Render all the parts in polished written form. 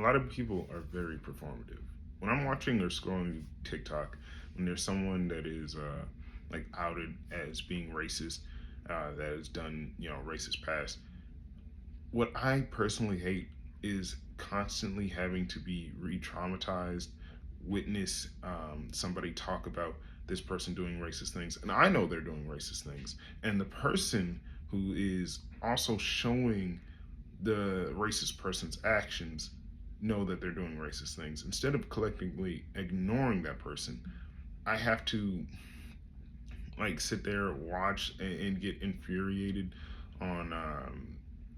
A lot of people are very performative. When I'm watching or scrolling TikTok, when there's someone that is like outed as being racist, that has done racist past, what I personally hate is constantly having to be re-traumatized, witness somebody talk about this person doing racist things, and I know they're doing racist things, and the person who is also showing the racist person's actions know that they're doing racist things. Instead of collectively ignoring that person, I have to like sit there, watch, and get infuriated on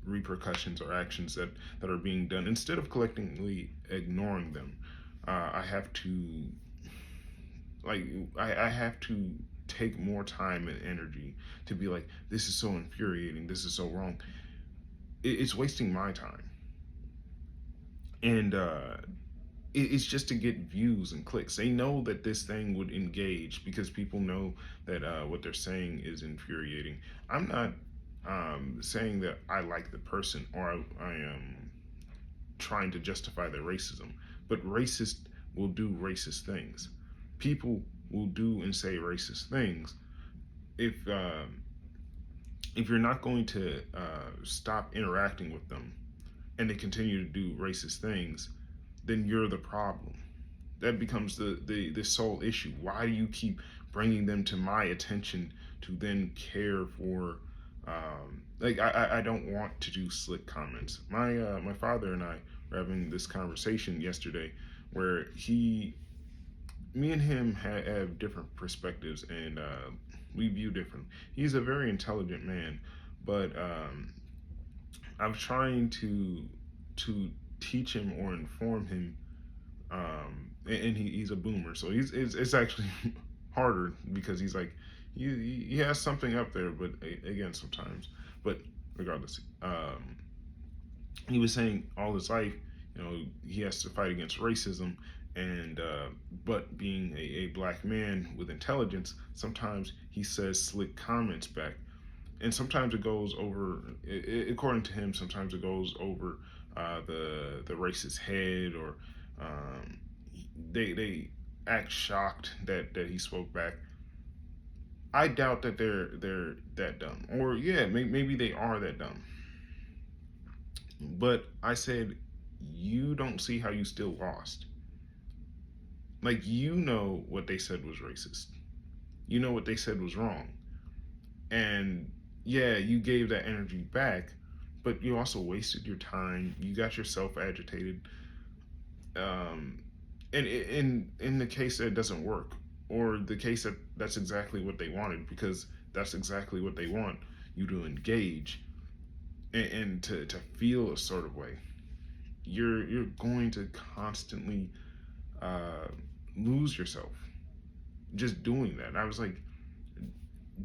repercussions or actions that are being done. Instead of collectively ignoring them, I have to like I have to take more time and energy to be like, this is so infuriating, this is so wrong. It's wasting my time, and it's just to get views and clicks. They know that this thing would engage because people know that what they're saying is infuriating. I'm not saying that I like the person or I am trying to justify their racism, but racists will do racist things. People will do and say racist things. If if you're not going to stop interacting with them and they continue to do racist things, then you're the problem. That becomes the sole issue. Why do you keep bringing them to my attention to then care for? Like I don't want to do slick comments. My father and I were having this conversation yesterday, where me and him have different perspectives, and we view different. He's a very intelligent man, but I'm trying to teach him or inform him, and he's a boomer, so it's actually harder because he's like he has something up there, but again sometimes, but regardless, he was saying all his life, he has to fight against racism, and but being a black man with intelligence, sometimes he says slick comments back, and sometimes it goes over. According to him, sometimes it goes over the racist head, or um, they act shocked that he spoke back. I doubt that they're that dumb, or yeah, maybe they are that dumb. But I said, you don't see how you still lost. Like, you know what they said was racist. You know what they said was wrong. And yeah, you gave that energy back, but you also wasted your time. You got yourself agitated. Um, and in the case that it doesn't work, or the case that that's exactly what they wanted, because that's exactly what they want you to engage, and to feel a sort of way, you're going to constantly uh, lose yourself just doing that. And I was like,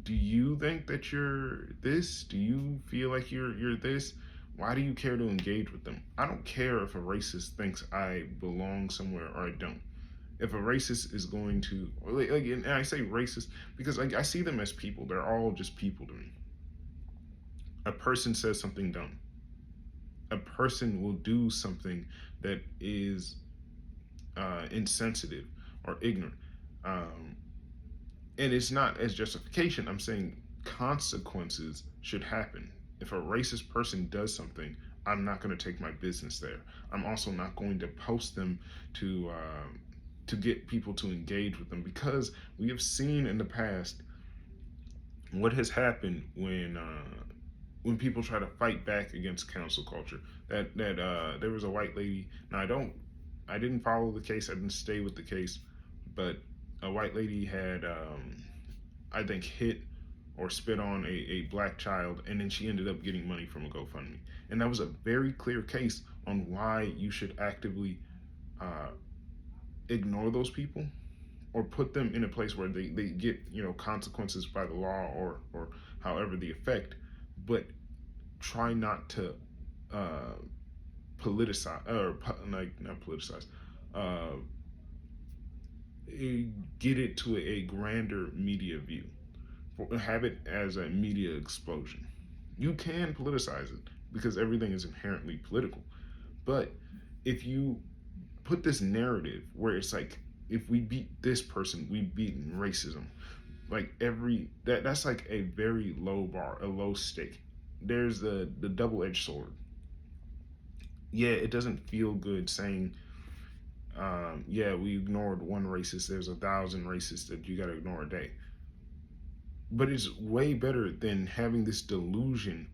do you think that you're this? Do you feel like you're this? Why do you care to engage with them? I don't care if a racist thinks I belong somewhere or I don't. If a racist is going to, and I say racist because I see them as people. They're all just people to me. A person says something dumb. A person will do something that is insensitive or ignorant. Um, and it's not as justification. I'm saying consequences should happen. If a racist person does something, I'm not going to take my business there. I'm also not going to post them to get people to engage with them, because we have seen in the past what has happened when people try to fight back against cancel culture. That there was a white lady. Now I didn't follow the case. I didn't stay with the case, but a white lady had I think hit or spit on a black child, and then she ended up getting money from a GoFundMe. And that was a very clear case on why you should actively uh, ignore those people, or put them in a place where they get consequences by the law, or however the effect, but try not to uh, politicize, or like not politicize, uh, get it to a grander media view, have it as a media explosion. You can politicize it because everything is inherently political, but if you put this narrative where it's like, if we beat this person, we've beaten racism. Like that's like a very low bar, a low stake. There's the double edged sword. Yeah, it doesn't feel good saying, yeah, we ignored one racist. There's 1,000 racists that you got to ignore a day. But it's way better than having this delusion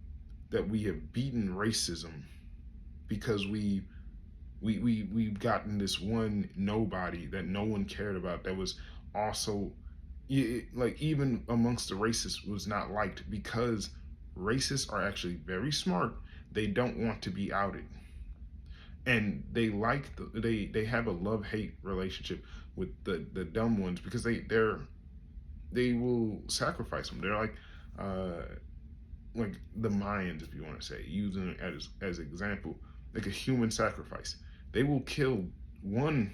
that we have beaten racism because we've gotten this one nobody that no one cared about that was also, like, even amongst the racists was not liked because racists are actually very smart. They don't want to be outed, and they have a love hate relationship with the dumb ones because they will sacrifice them. They're like the Mayans, if you want to say, using it as example, like a human sacrifice. They will kill one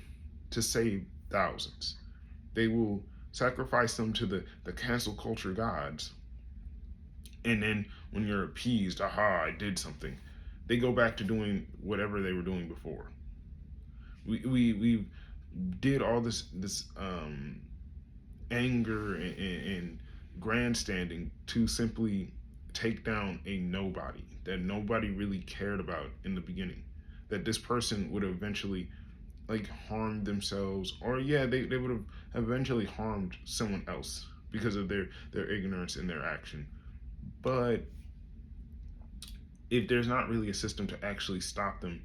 to save thousands. They will sacrifice them to the cancel culture gods. And then when you're appeased, aha, I did something, they go back to doing whatever they were doing before. We did all this anger and grandstanding to simply take down a nobody that nobody really cared about in the beginning. That this person would eventually like harm themselves, or yeah, they would have eventually harmed someone else because of their ignorance and their action. But if there's not really a system to actually stop them,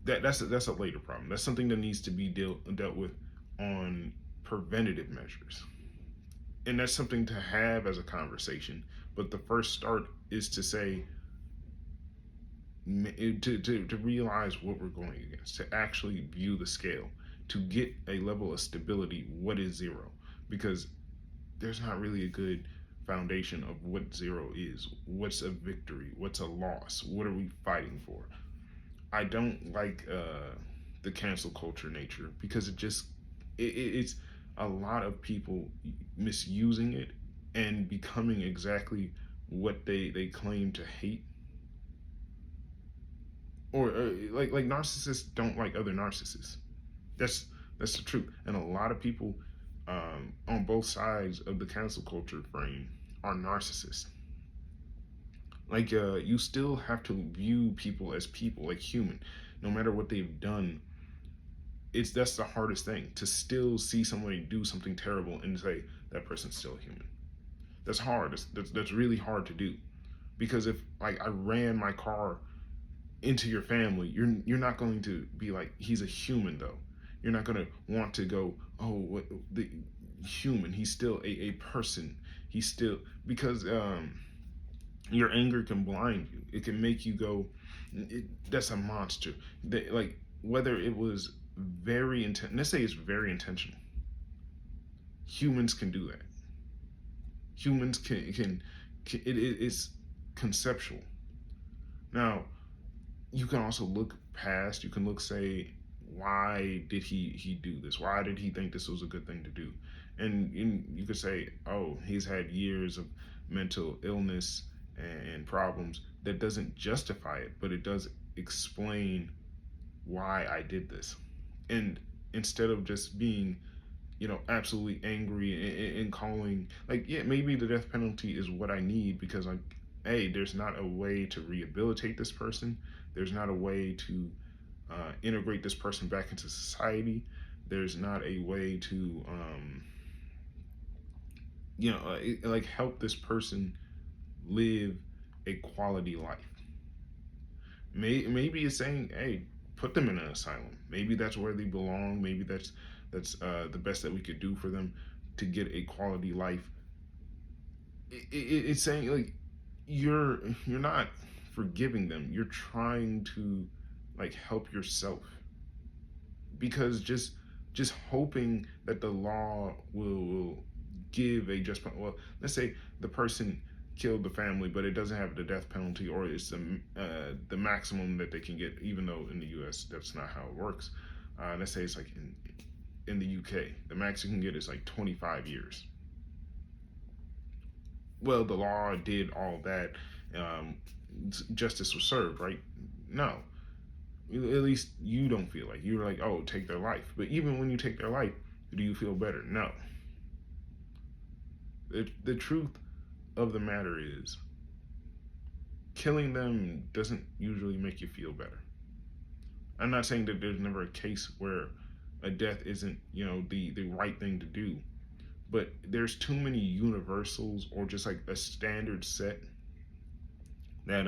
that's a later problem. That's something that needs to be dealt with on preventative measures, and that's something to have as a conversation. But the first start is to say, to realize what we're going against, to actually view the scale, to get a level of stability. What is zero? Because there's not really a good foundation of what zero is. What's a victory? What's a loss? What are we fighting for? I don't like the cancel culture nature because it's a lot of people misusing it and becoming exactly what they claim to hate, or like narcissists don't like other narcissists. That's that's the truth, and a lot of people on both sides of the cancel culture frame are narcissists. Like you still have to view people, like human, no matter what they've done. It's That's the hardest thing, to still see somebody do something terrible and say that person's still human. That's hard. That's really hard to do, because if like I ran my car into your family, you're not going to be like, he's a human though. You're not going to want to go, oh, what the human, he's still a person. He's still, because your anger can blind you. It can make you go, that's a monster. Like, whether it was very intent, let's say it's very intentional. Humans can do that. Humans can it's conceptual. Now, you can also look past. You can look, say, why did he do this? Why did he think this was a good thing to do? And you could say, oh, he's had years of mental illness and problems. That doesn't justify it, but it does explain why I did this. And instead of just being, absolutely angry and calling, like, yeah, maybe the death penalty is what I need because, like, hey, there's not a way to rehabilitate this person. There's not a way to integrate this person back into society. There's not a way to, like, help this person live a quality life. Maybe it's saying, hey, put them in an asylum. Maybe that's where they belong. Maybe that's the best that we could do for them to get a quality life. It's saying, like, you're not forgiving them. You're trying to, like, help yourself, because just hoping that the law will give a just, well, let's say the person killed the family, but it doesn't have the death penalty, or it's the maximum that they can get, even though in the U.S. that's not how it works. Let's say it's like in the UK, the max you can get is like 25 years. Well, the law did all that. Justice was served, right? No. At least you don't feel like you're like, oh, take their life. But even when you take their life, do you feel better? No. The truth of the matter is, killing them doesn't usually make you feel better. I'm not saying that there's never a case where a death isn't, the right thing to do, but there's too many universals or just like a standard set that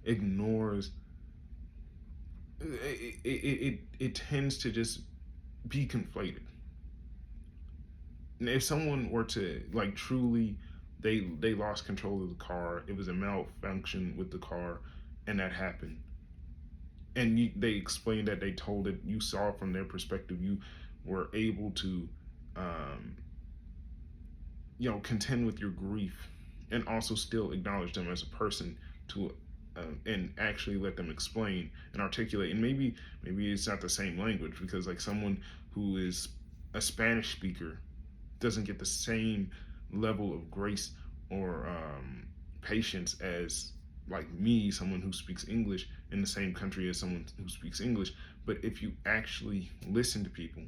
ignores it tends to just be conflated. And if someone were to like truly they lost control of the car, it was a malfunction with the car, and that happened, and they explained that, they told it, you saw from their perspective, you were able to um, contend with your grief and also still acknowledge them as a person, to and actually let them explain and articulate. And maybe it's not the same language, because like someone who is a Spanish speaker doesn't get the same level of grace or patience as like me, someone who speaks English in the same country as someone who speaks English. But if you actually listen to people,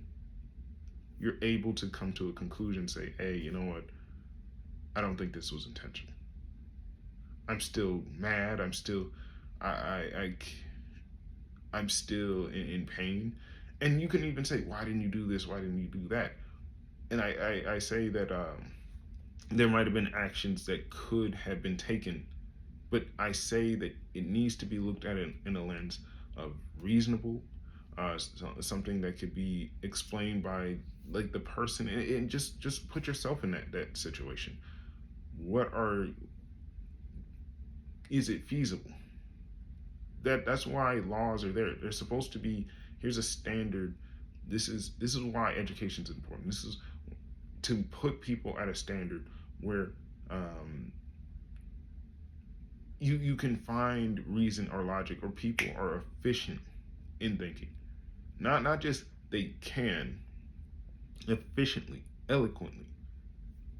you're able to come to a conclusion, say, hey, you know what, I don't think this was intentional. I'm still mad. I'm still, I I'm still in pain. And you can even say, why didn't you do this? Why didn't you do that? And I say that there might have been actions that could have been taken, but I say that it needs to be looked at in a lens of reasonable, something that could be explained by like the person, and just put yourself in that situation. What are Is it feasible? That's why laws are there. They're supposed to be, here's a standard. This is why education is important. This is to put people at a standard where um, you can find reason or logic, or people are efficient in thinking. Not just they can, efficiently, eloquently.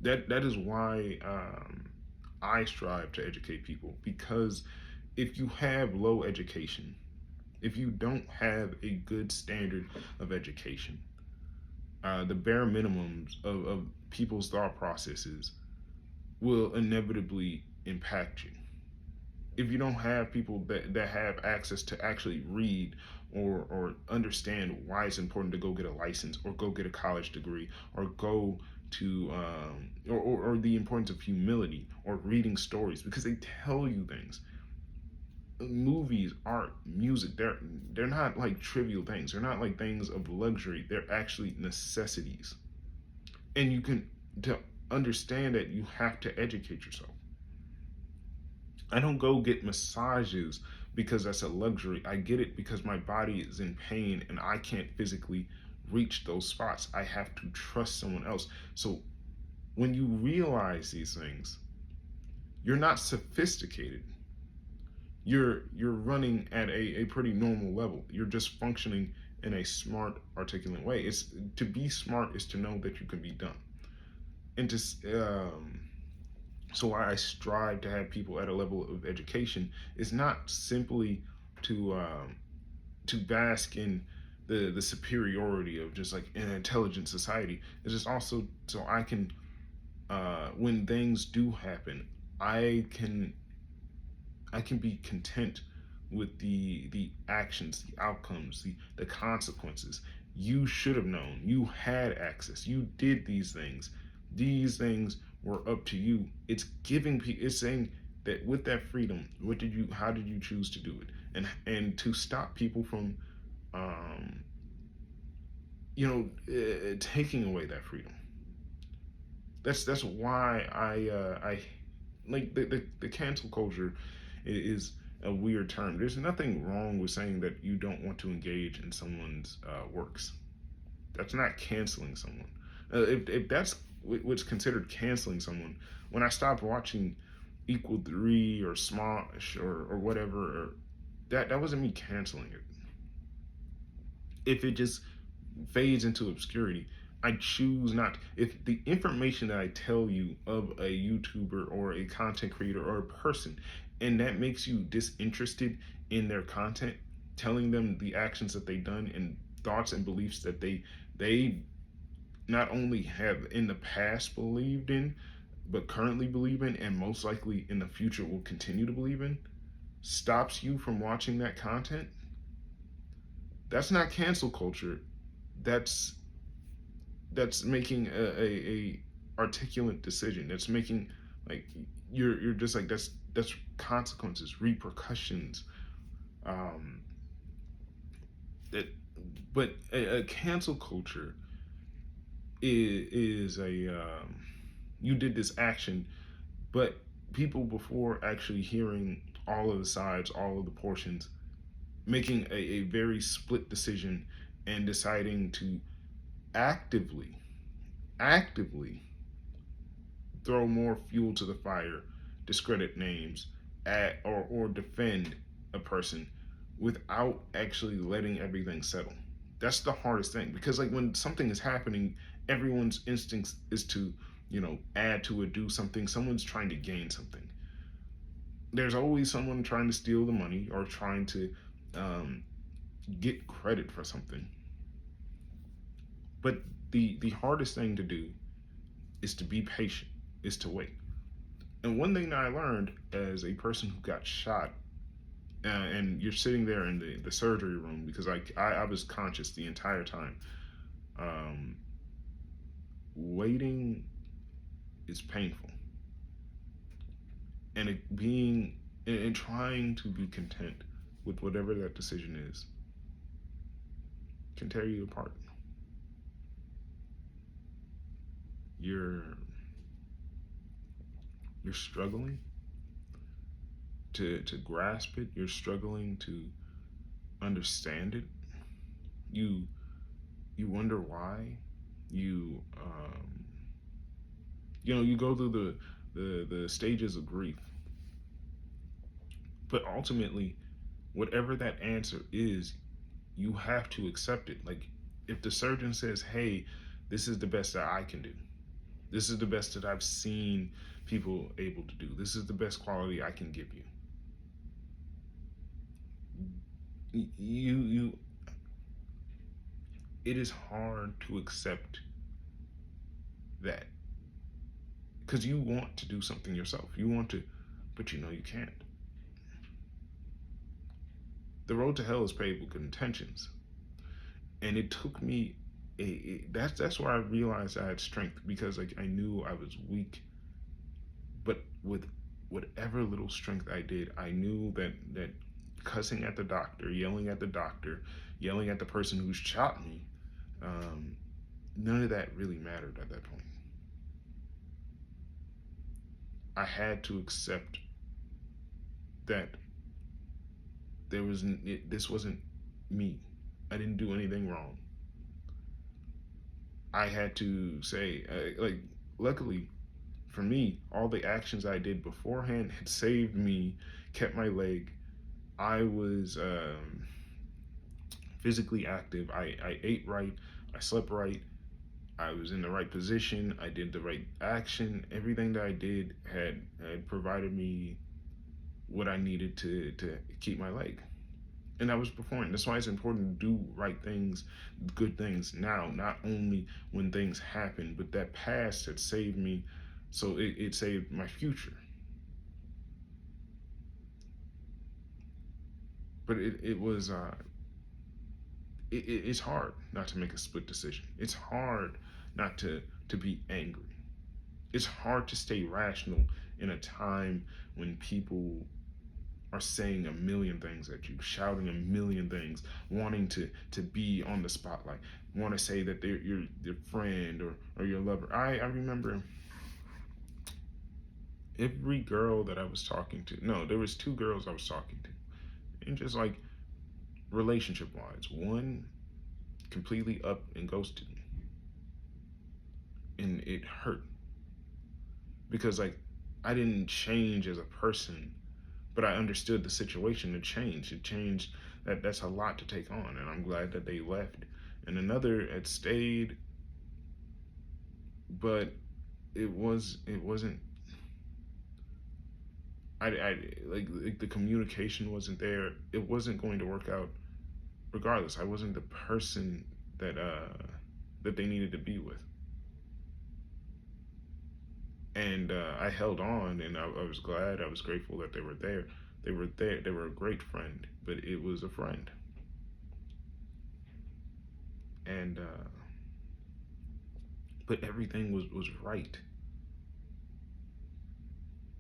That is why I strive to educate people, because if you have low education, if you don't have a good standard of education, the bare minimums of people's thought processes will inevitably impact you. If you don't have people that have access to actually read or understand why it's important to go get a license or go get a college degree or go to or the importance of humility or reading stories, because they tell you things. Movies, art, music, they're not like trivial things. They're not like things of luxury. They're actually necessities. And you can, to understand that, you have to educate yourself. I don't go get massages because that's a luxury. I get it because my body is in pain and I can't physically reach those spots. I have to trust someone else. So when you realize these things, you're not sophisticated. You're running at a pretty normal level. You're just functioning in a smart, articulate way. It's to be smart is to know that you can be done. And so why I strive to have people at a level of education is not simply to to bask in the superiority of just like an intelligent society. It's just also so I can when things do happen, I can I can be content with the actions, the outcomes, the consequences. You should have known. You had access. You did these things. These things were up to you. It's giving people. It's saying that with that freedom, what did you? How did you choose to do it? And to stop people from, um, taking away that freedom. That's why I like the cancel culture is a weird term. There's nothing wrong with saying that you don't want to engage in someone's works. That's not canceling someone. If that's what's considered canceling someone, when I stopped watching Equal Three or Smosh or whatever, that wasn't me canceling it. If it just fades into obscurity, I choose not. If the information that I tell you of a YouTuber or a content creator or a person, and that makes you disinterested in their content, telling them the actions that they've done and thoughts and beliefs that they not only have in the past believed in, but currently believe in, and most likely in the future will continue to believe in, stops you from watching that content, that's not cancel culture. That's that's making a articulate decision. That's making, like, you're just like, that's consequences, repercussions. Um, that, but a cancel culture is a you did this action, but people before actually hearing all of the sides, all of the portions, making a very split decision and deciding to actively actively throw more fuel to the fire, discredit names, or defend a person without actually letting everything settle. That's the hardest thing, because like when something is happening, everyone's instincts is to, add to it, do something. Someone's trying to gain something. There's always someone trying to steal the money or trying to um, get credit for something. But the hardest thing to do is to be patient, is to wait. And one thing that I learned as a person who got shot, and you're sitting there in the surgery room, because I was conscious the entire time. Um, Waiting is painful, and and trying to be content with whatever that decision is can tear you apart. You're you're struggling to grasp it. You're struggling to understand it. You you wonder why. You you go through the stages of grief, but ultimately, whatever that answer is, you have to accept it. Like, if the surgeon says, "Hey, this is the best that I can do. This is the best that I've seen people able to do. This is the best quality I can give you." You It is hard to accept that, because you want to do something yourself. You want to, but you know you can't. The road to hell is paved with good intentions, and it took me that's where I realized I had strength, because like I knew I was weak, but with whatever little strength I did, I knew that cussing at the doctor, yelling at the doctor, yelling at the person who shot me, um, none of that really mattered at that point. I had to accept that this wasn't me. I didn't do anything wrong. I had to say, like, luckily for me, all the actions I did beforehand had saved me, kept my leg. I was physically active. I ate right. I slept right. I was in the right position. I did the right action. Everything that I did had provided me what I needed to keep my leg. And I was performing. That's why it's important to do right things, good things now, not only when things happen, but that past had saved me, so it saved my future. But it was it's hard not to make a split decision. It's hard not to be angry. It's hard to stay rational in a time when people are saying a million things at you, shouting a million things, wanting to be on the spotlight, want to say that they're your friend or your lover. I remember every girl that I was talking to. No, there was two girls I was talking to, and just like relationship wise, one completely up and ghosted me, and it hurt, because like I didn't change as a person, but I understood the situation. It changed that's a lot to take on, and I'm glad that they left. And another had stayed, but it wasn't. I like the communication wasn't there. It wasn't going to work out regardless, I wasn't the person that that they needed to be with. And I held on, and I was glad, I was grateful that they were there. They were there. They were a great friend, but it was a friend. And but everything was right.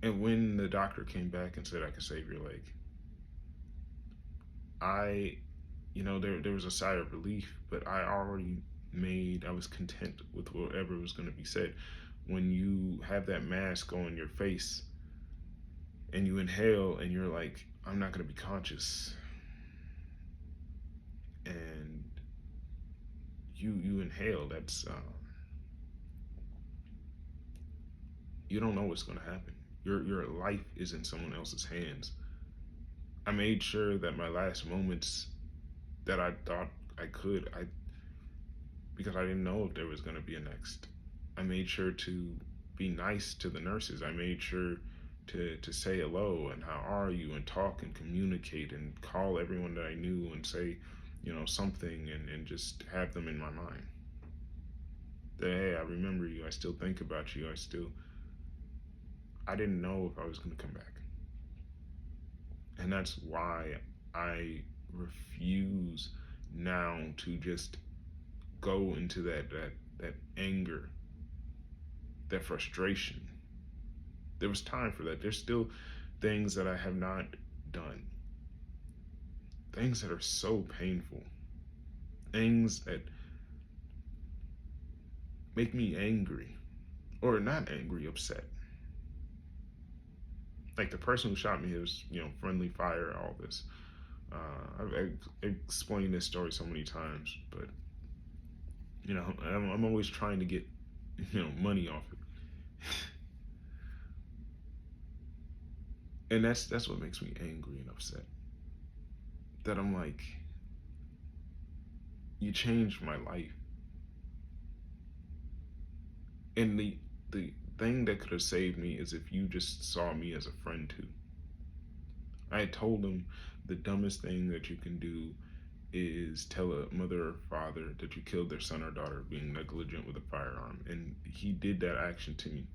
And when the doctor came back and said I could save your leg, I, there was a sigh of relief, but I was content with whatever was going to be said. When you have that mask on your face and you inhale and you're like, I'm not going to be conscious, and you inhale, that's you don't know what's going to happen. Your life is in someone else's hands. I made sure that my last moments that I thought I could, I because I didn't know if there was going to be a next. I made sure to be nice to the nurses. I made sure to say hello and how are you and talk and communicate and call everyone that I knew and say, something, and just have them in my mind. That, hey, I remember you. I still think about you. I didn't know if I was going to come back. And that's why I refuse now to just go into that anger, that frustration. There was time for that. There's still things that I have not done. Things that are so painful. Things that make me angry. Or not angry, upset. Like the person who shot me, was, friendly fire, all this. I've explained this story so many times, but I'm always trying to get money off it, and that's what makes me angry and upset. That I'm like, you changed my life, and the thing that could have saved me is if you just saw me as a friend too. I had told him the dumbest thing that you can do is tell a mother or father that you killed their son or daughter being negligent with a firearm. And he did that action to me.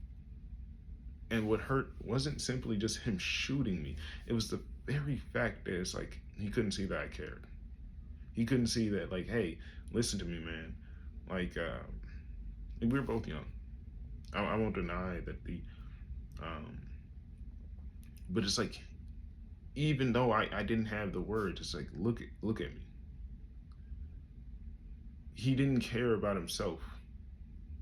And what hurt wasn't simply just him shooting me, it was the very fact that it's like he couldn't see that I cared. He couldn't see that, like, hey, listen to me, man. Like, we were both young. I won't deny that um, but it's like, even though I didn't have the words, it's like, look at me. He didn't care about himself,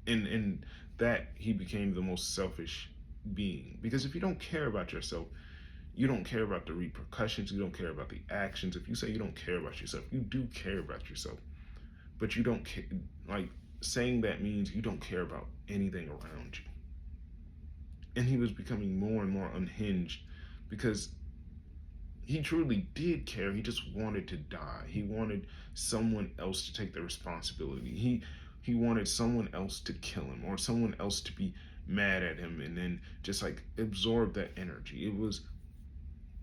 and that he became the most selfish being. Because if you don't care about yourself, you don't care about the repercussions, you don't care about the actions. If you say you don't care about yourself, you do care about yourself, but you don't care. Like, saying that means you don't care about anything around you. And he was becoming more and more unhinged because he truly did care. He just wanted to die. He wanted someone else to take the responsibility. He wanted someone else to kill him, or someone else to be mad at him and then just like absorb that energy. It was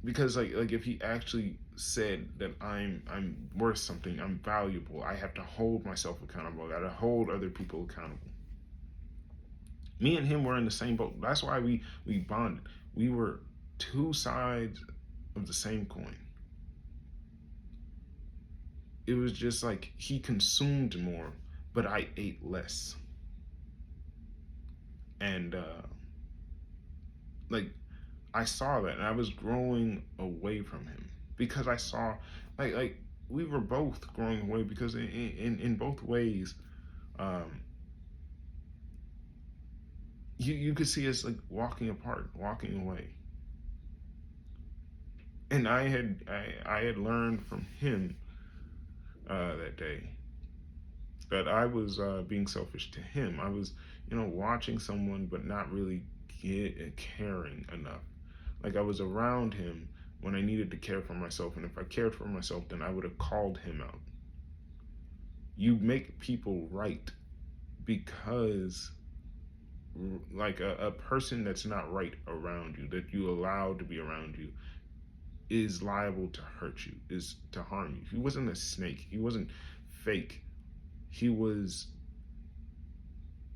because like if he actually said that I'm worth something, I'm valuable, I have to hold myself accountable. I gotta hold other people accountable. Me and him were in the same boat. That's why we bonded. We were two sides of the same coin. It was just like he consumed more, but I ate less. And like I saw that, and I was growing away from him because I saw like we were both growing away because in both ways, um, you could see us like walking apart, walking away. And I had learned from him that day that I was being selfish to him. I was, watching someone but not really caring enough. Like I was around him when I needed to care for myself, and if I cared for myself, then I would have called him out. You make people right because, like a person that's not right around you, that you allow to be around you, is liable to hurt you, is to harm you. He wasn't a snake. He wasn't fake. He was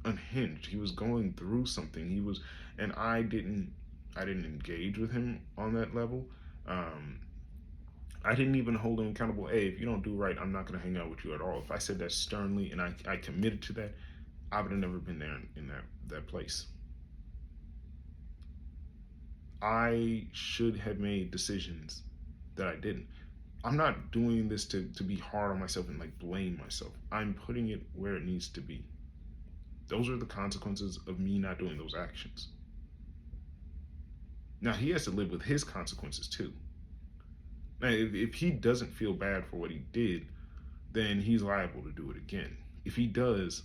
unhinged. He was going through something. And I didn't engage with him on that level. Um, I didn't even hold him accountable. Hey, if you don't do right, I'm not going to hang out with you at all. If I said that sternly and I committed to that, I would have never been there in that place. I should have made decisions that I didn't. I'm not doing this to be hard on myself and like blame myself. I'm putting it where it needs to be. Those are the consequences of me not doing those actions. Now he has to live with his consequences too. Now, if he doesn't feel bad for what he did, then he's liable to do it again. If he does,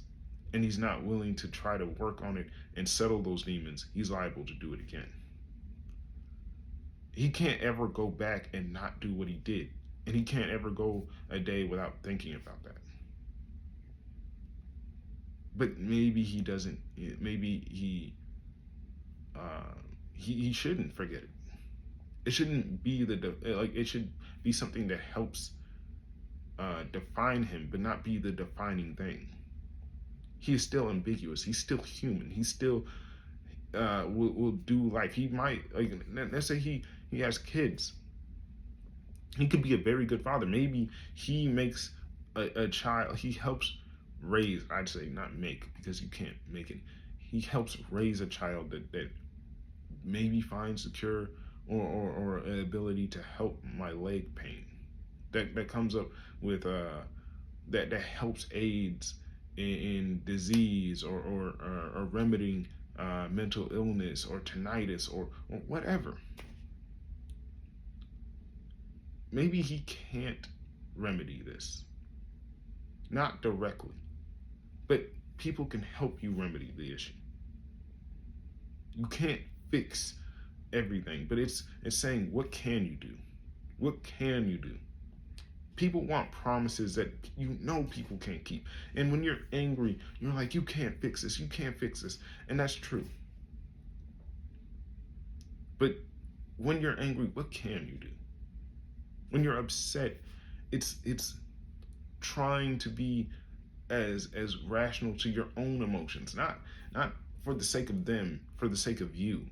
and he's not willing to try to work on it and settle those demons, he's liable to do it again. He can't ever go back and not do what he did. And he can't ever go a day without thinking about that. But maybe he doesn't. Maybe he shouldn't forget it. It shouldn't be like it should be something that helps define him, but not be the defining thing. He is still ambiguous. He's still human. He still will do life. He might like let's say he has kids. He could be a very good father. Maybe he makes a child. He helps raise. I'd say not make because you can't make it. He helps raise a child that maybe finds the cure or an ability to help my leg pain. That comes up with that helps aids in disease or remedying mental illness or tinnitus or whatever. Maybe he can't remedy this, not directly, but people can help you remedy the issue. You can't fix everything, but it's saying what can you do? What can you do? People want promises that people can't keep. And when you're angry, you're like, you can't fix this, you can't fix this. And that's true. But when you're angry, what can you do? When you're upset, it's trying to be as rational to your own emotions, not for the sake of them, for the sake of you.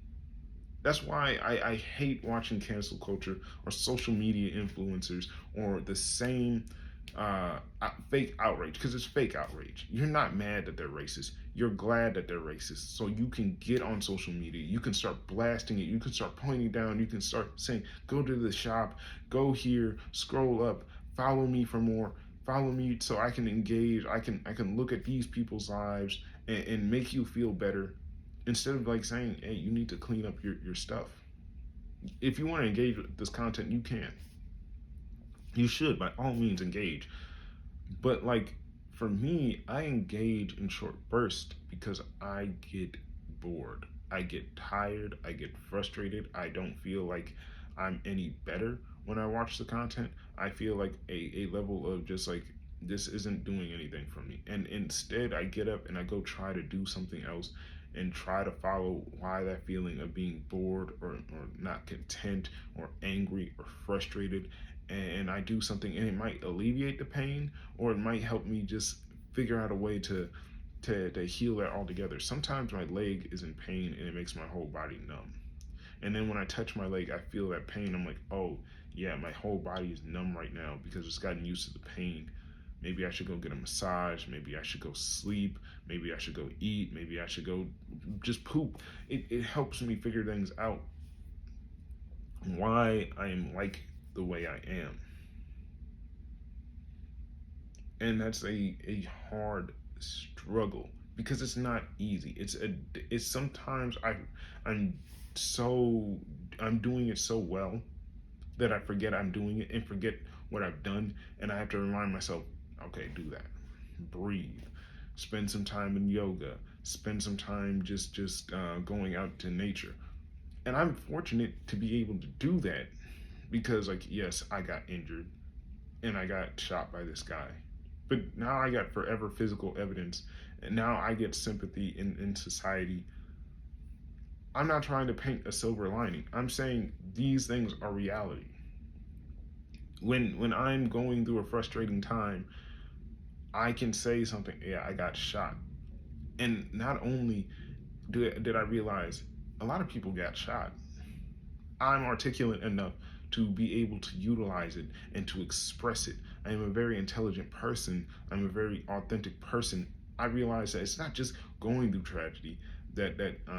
That's why I hate watching cancel culture or social media influencers or the same fake outrage, because it's fake outrage. You're not mad that they're racist. You're glad that they're racist. So you can get on social media. You can start blasting it. You can start pointing down. You can start saying, go to the shop, go here, scroll up, follow me for more. Follow me so I can engage. I can look at these people's lives and make you feel better, instead of like saying, hey, you need to clean up your stuff. If you want to engage with this content, you can. You should, by all means, engage. But like for me, I engage in short bursts because I get bored. I get tired. I get frustrated. I don't feel like I'm any better when I watch the content. I feel like a level of just like, this isn't doing anything for me. And instead, I get up and I go try to do something else and try to follow why that feeling of being bored or not content or angry or frustrated. And I do something and it might alleviate the pain, or it might help me just figure out a way to heal that altogether. Sometimes my leg is in pain and it makes my whole body numb. And then when I touch my leg, I feel that pain. I'm like, oh yeah, my whole body is numb right now because it's gotten used to the pain. Maybe I should go get a massage. Maybe I should go sleep. Maybe I should go eat. Maybe I should go just poop. It helps me figure things out. Why I am like the way I am. And that's a hard struggle because it's not easy. It's sometimes I'm doing it so well that I forget I'm doing it and forget what I've done, and I have to remind myself, okay, do that. Breathe. Spend some time in yoga. Spend some time just going out to nature. And I'm fortunate to be able to do that because, like, yes, I got injured and I got shot by this guy. But now I got forever physical evidence, and now I get sympathy in society. I'm not trying to paint a silver lining. I'm saying these things are reality. When I'm going through a frustrating time, I can say something. Yeah, I got shot, and not only did I realize a lot of people got shot. I'm articulate enough to be able to utilize it and to express it. I am a very intelligent person. I'm a very authentic person. I realize that it's not just going through tragedy that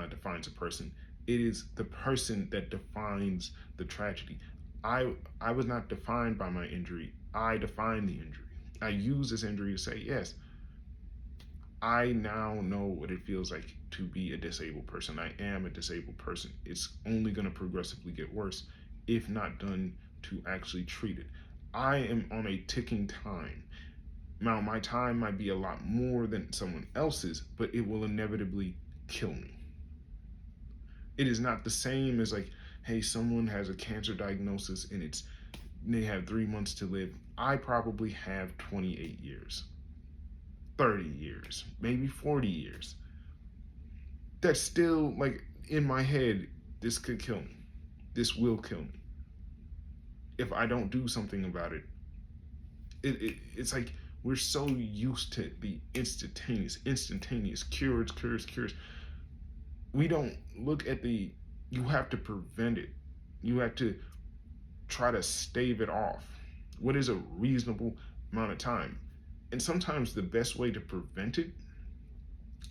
defines a person. It is the person that defines the tragedy. I was not defined by my injury. I defined the injury. I use this injury to say, yes, I now know what it feels like to be a disabled person. I am a disabled person. It's only going to progressively get worse if not done to actually treat it. I am on a ticking time. Now, my time might be a lot more than someone else's, but it will inevitably kill me. It is not the same as like, hey, someone has a cancer diagnosis and they have 3 months to live. I probably have 28 years, 30 years, maybe 40 years. That's still like in my head, this could kill me. This will kill me. If I don't do something about it, it's like we're so used to the instantaneous cures. We don't look at the, you have to prevent it. You have to try to stave it off. What is a reasonable amount of time? And sometimes the best way to prevent it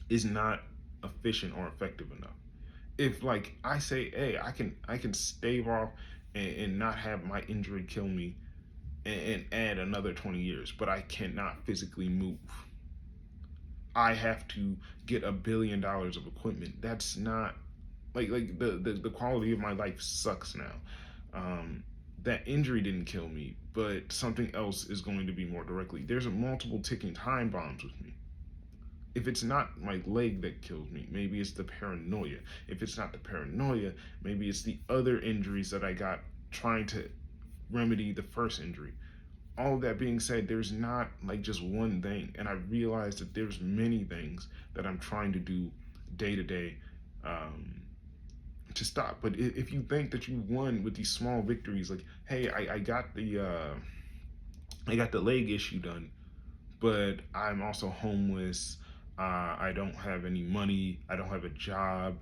is not efficient or effective enough. If like I say, hey, I can stave off and not have my injury kill me and add another 20 years, but I cannot physically move. I have to get $1 billion of equipment. That's not like the quality of my life sucks now. Um, that injury didn't kill me, but something else is going to be more directly. There's a multiple ticking time bombs with me. If it's not my leg that kills me, maybe it's the paranoia. If it's not the paranoia, maybe it's the other injuries that I got trying to remedy the first injury. All of that being said, there's not like just one thing, and I realize that there's many things that I'm trying to do day to day um, to stop. But if you think that you won with these small victories, like, hey, I got the leg issue done, but I'm also homeless. I don't have any money. I don't have a job.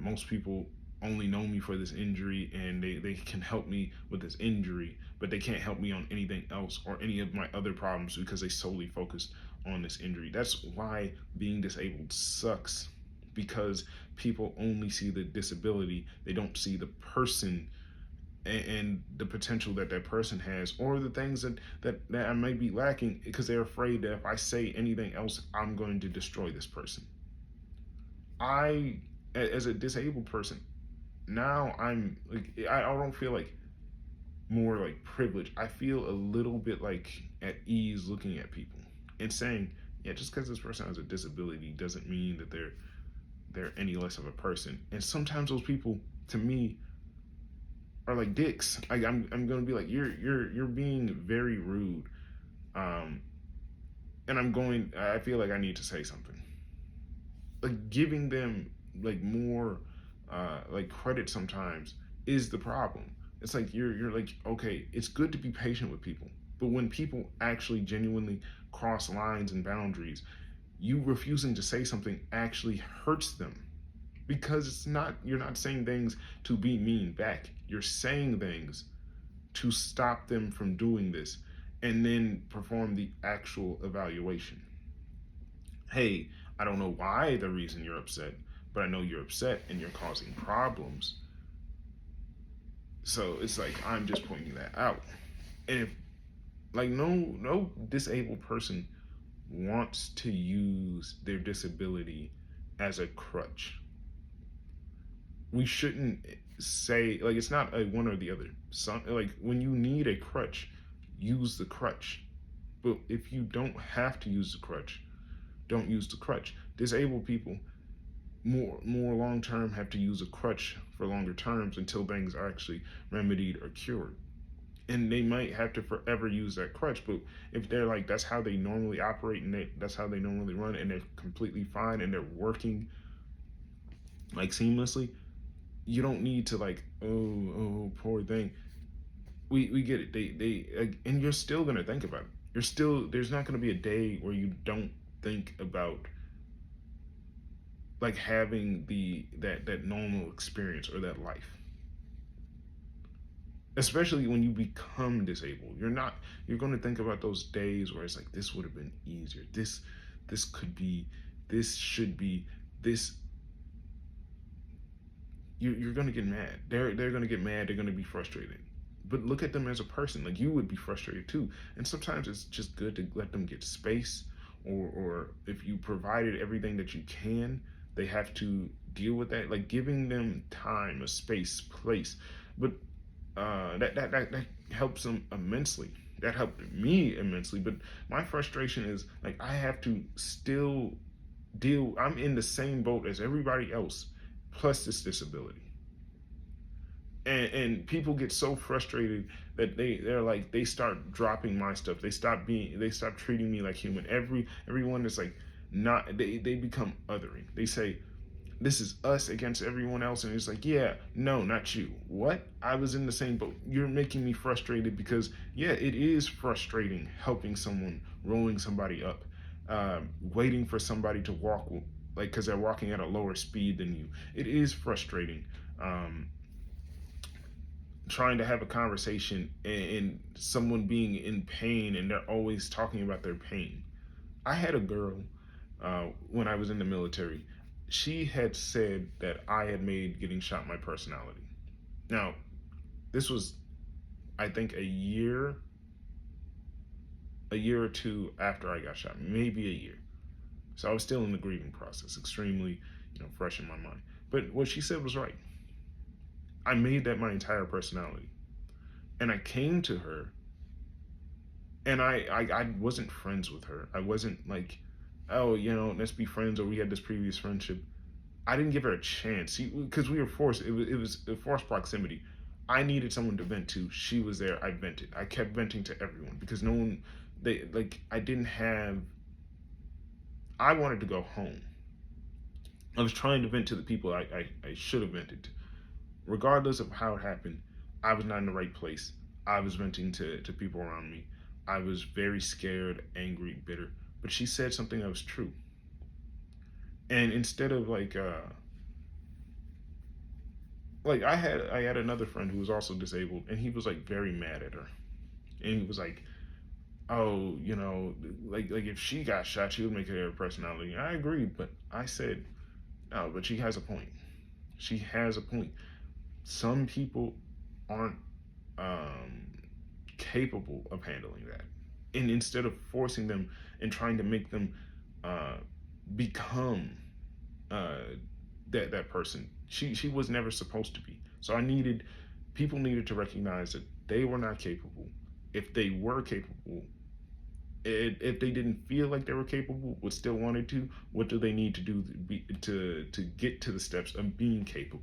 Most people only know me for this injury, and they can help me with this injury, but they can't help me on anything else or any of my other problems because they solely focused on this injury. That's why being disabled sucks, because people only see the disability. They don't see the person and the potential that that person has, or the things that I may be lacking, because they're afraid that if I say anything else, I'm going to destroy this person. I, as a disabled person, now I'm like, I don't feel like more like privileged. I feel a little bit like at ease looking at people and saying, yeah, just because this person has a disability doesn't mean that they're any less of a person. And sometimes those people, to me, are like dicks. I'm gonna be like, you're being very rude, um, and I feel like I need to say something. Like giving them like more like credit sometimes is the problem. It's like you're like, okay, it's good to be patient with people, but when people actually genuinely cross lines and boundaries, you refusing to say something actually hurts them, because it's not, you're not saying things to be mean back. You're saying things to stop them from doing this and then perform the actual evaluation. Hey, I don't know why the reason you're upset, but I know you're upset and you're causing problems. So it's like I'm just pointing that out. And if like no disabled person wants to use their disability as a crutch. We shouldn't say like it's not a one or the other. Some like when you need a crutch, use the crutch. But if you don't have to use the crutch, don't use the crutch. Disabled people more long term have to use a crutch for longer terms until things are actually remedied or cured. And they might have to forever use that crutch, but if they're like that's how they normally operate and that's how they normally run and they're completely fine and they're working like seamlessly, you don't need to like, oh poor thing. we get it. And you're still gonna think about it. You're still There's not gonna be a day where you don't think about like having that normal experience or that life, especially when you become disabled. You're going to think about those days where it's like, this would have been easier, this could be, this should be, this. You're going to get mad. They're going to get mad. They're going to be frustrated. But look at them as a person. Like, you would be frustrated too. And sometimes it's just good to let them get space, or if you provided everything that you can, they have to deal with that. Like, giving them time, a space, place. But that helps them immensely. That helped me immensely. But my frustration is like, I have to still deal. I'm in the same boat as everybody else, plus this disability. And people get so frustrated that they're like, they start dropping my stuff. They stop treating me like human. Everyone is like, not, they become othering. They say, this is us against everyone else, and it's like, yeah, no, not you. What? I was in the same boat. You're making me frustrated, because yeah, it is frustrating helping someone, rolling somebody up, waiting for somebody to walk, like, because they're walking at a lower speed than you. It is frustrating, trying to have a conversation, and someone being in pain, and they're always talking about their pain. I had a girl, when I was in the military. She had said that I had made getting shot my personality. Now, this was, I think, a year or two after I got shot, maybe a year. So I was still in the grieving process, extremely, fresh in my mind. But what she said was right. I made that my entire personality. And I came to her, and I wasn't friends with her. I wasn't like, oh, let's be friends, or we had this previous friendship. I didn't give her a chance, because we were forced. It was a forced proximity. I needed someone to vent to. She was there. I vented. I kept venting to everyone, because no one, I didn't have. I wanted to go home. I was trying to vent to the people I should have vented to. Regardless of how it happened, I was not in the right place. I was venting to people around me. I was very scared, angry, bitter. But she said something that was true. And instead of I had another friend who was also disabled, and he was like very mad at her. And he was like, oh, like if she got shot, she would make her personality. And I agreed, but I said, no, but she has a point. She has a point. Some people aren't capable of handling that. And instead of forcing them and trying to make them become uh, that person, she was never supposed to be. So people needed to recognize that they were not capable. If they were capable, if they didn't feel like they were capable but still wanted to, what do they need to do to get to the steps of being capable?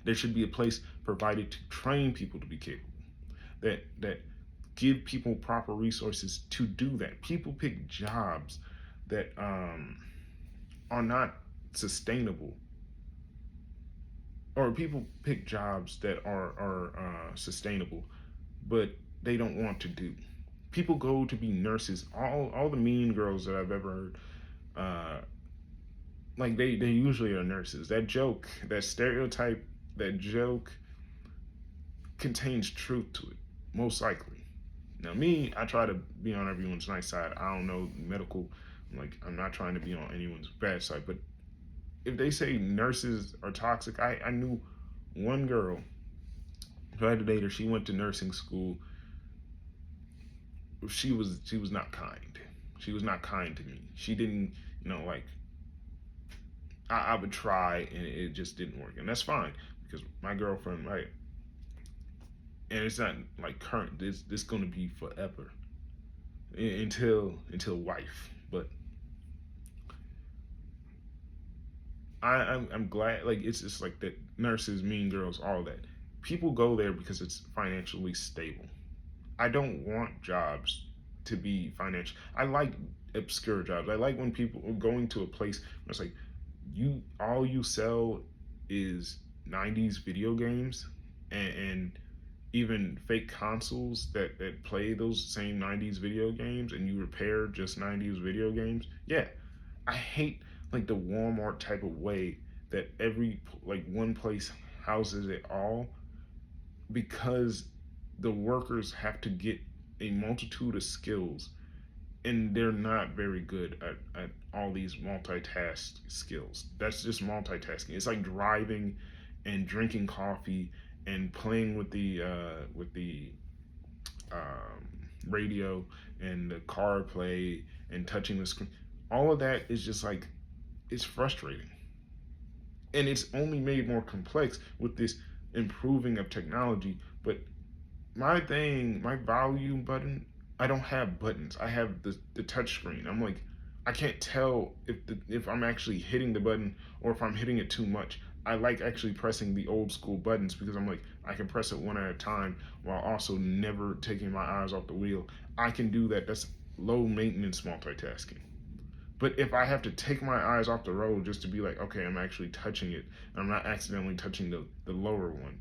There should be a place provided to train people to be capable, that give people proper resources to do that. People pick jobs that are not sustainable, or people pick jobs that are sustainable, but they don't want to do. People go to be nurses. All the mean girls that I've ever heard, like they usually are nurses. That joke, that stereotype, that joke contains truth to it, most likely. Now, me, I try to be on everyone's nice side. I don't know medical. I'm not trying to be on anyone's bad side. But if they say nurses are toxic, I knew one girl who I had to date her. She went to nursing school. She was not kind. She was not kind to me. She didn't, like, I would try, and it just didn't work. And that's fine, because my girlfriend, right? And it's not like current. This going to be forever, until wife. But I'm glad. Like, it's just like that. Nurses, mean girls, all that. People go there because it's financially stable. I don't want jobs to be financial. I like obscure jobs. I like when people are going to a place where it's like, all you sell is 90s video games, and even fake consoles that play those same 90s video games, and you repair just 90s video games. Yeah, I hate like the Walmart type of way that every like one place houses it all, because the workers have to get a multitude of skills, and they're not very good at all these multitask skills. That's just multitasking. It's like driving and drinking coffee and playing with the radio and the car play and touching the screen. All of that is just like, it's frustrating, and it's only made more complex with this improving of technology. But my volume button, I don't have buttons. I have the touch screen. I'm like, I can't tell if I'm actually hitting the button or if I'm hitting it too much. I like actually pressing the old school buttons because I'm like, I can press it one at a time while also never taking my eyes off the wheel. I can do that. That's low maintenance multitasking. But if I have to take my eyes off the road just to be like, okay, I'm actually touching it, and I'm not accidentally touching the lower one,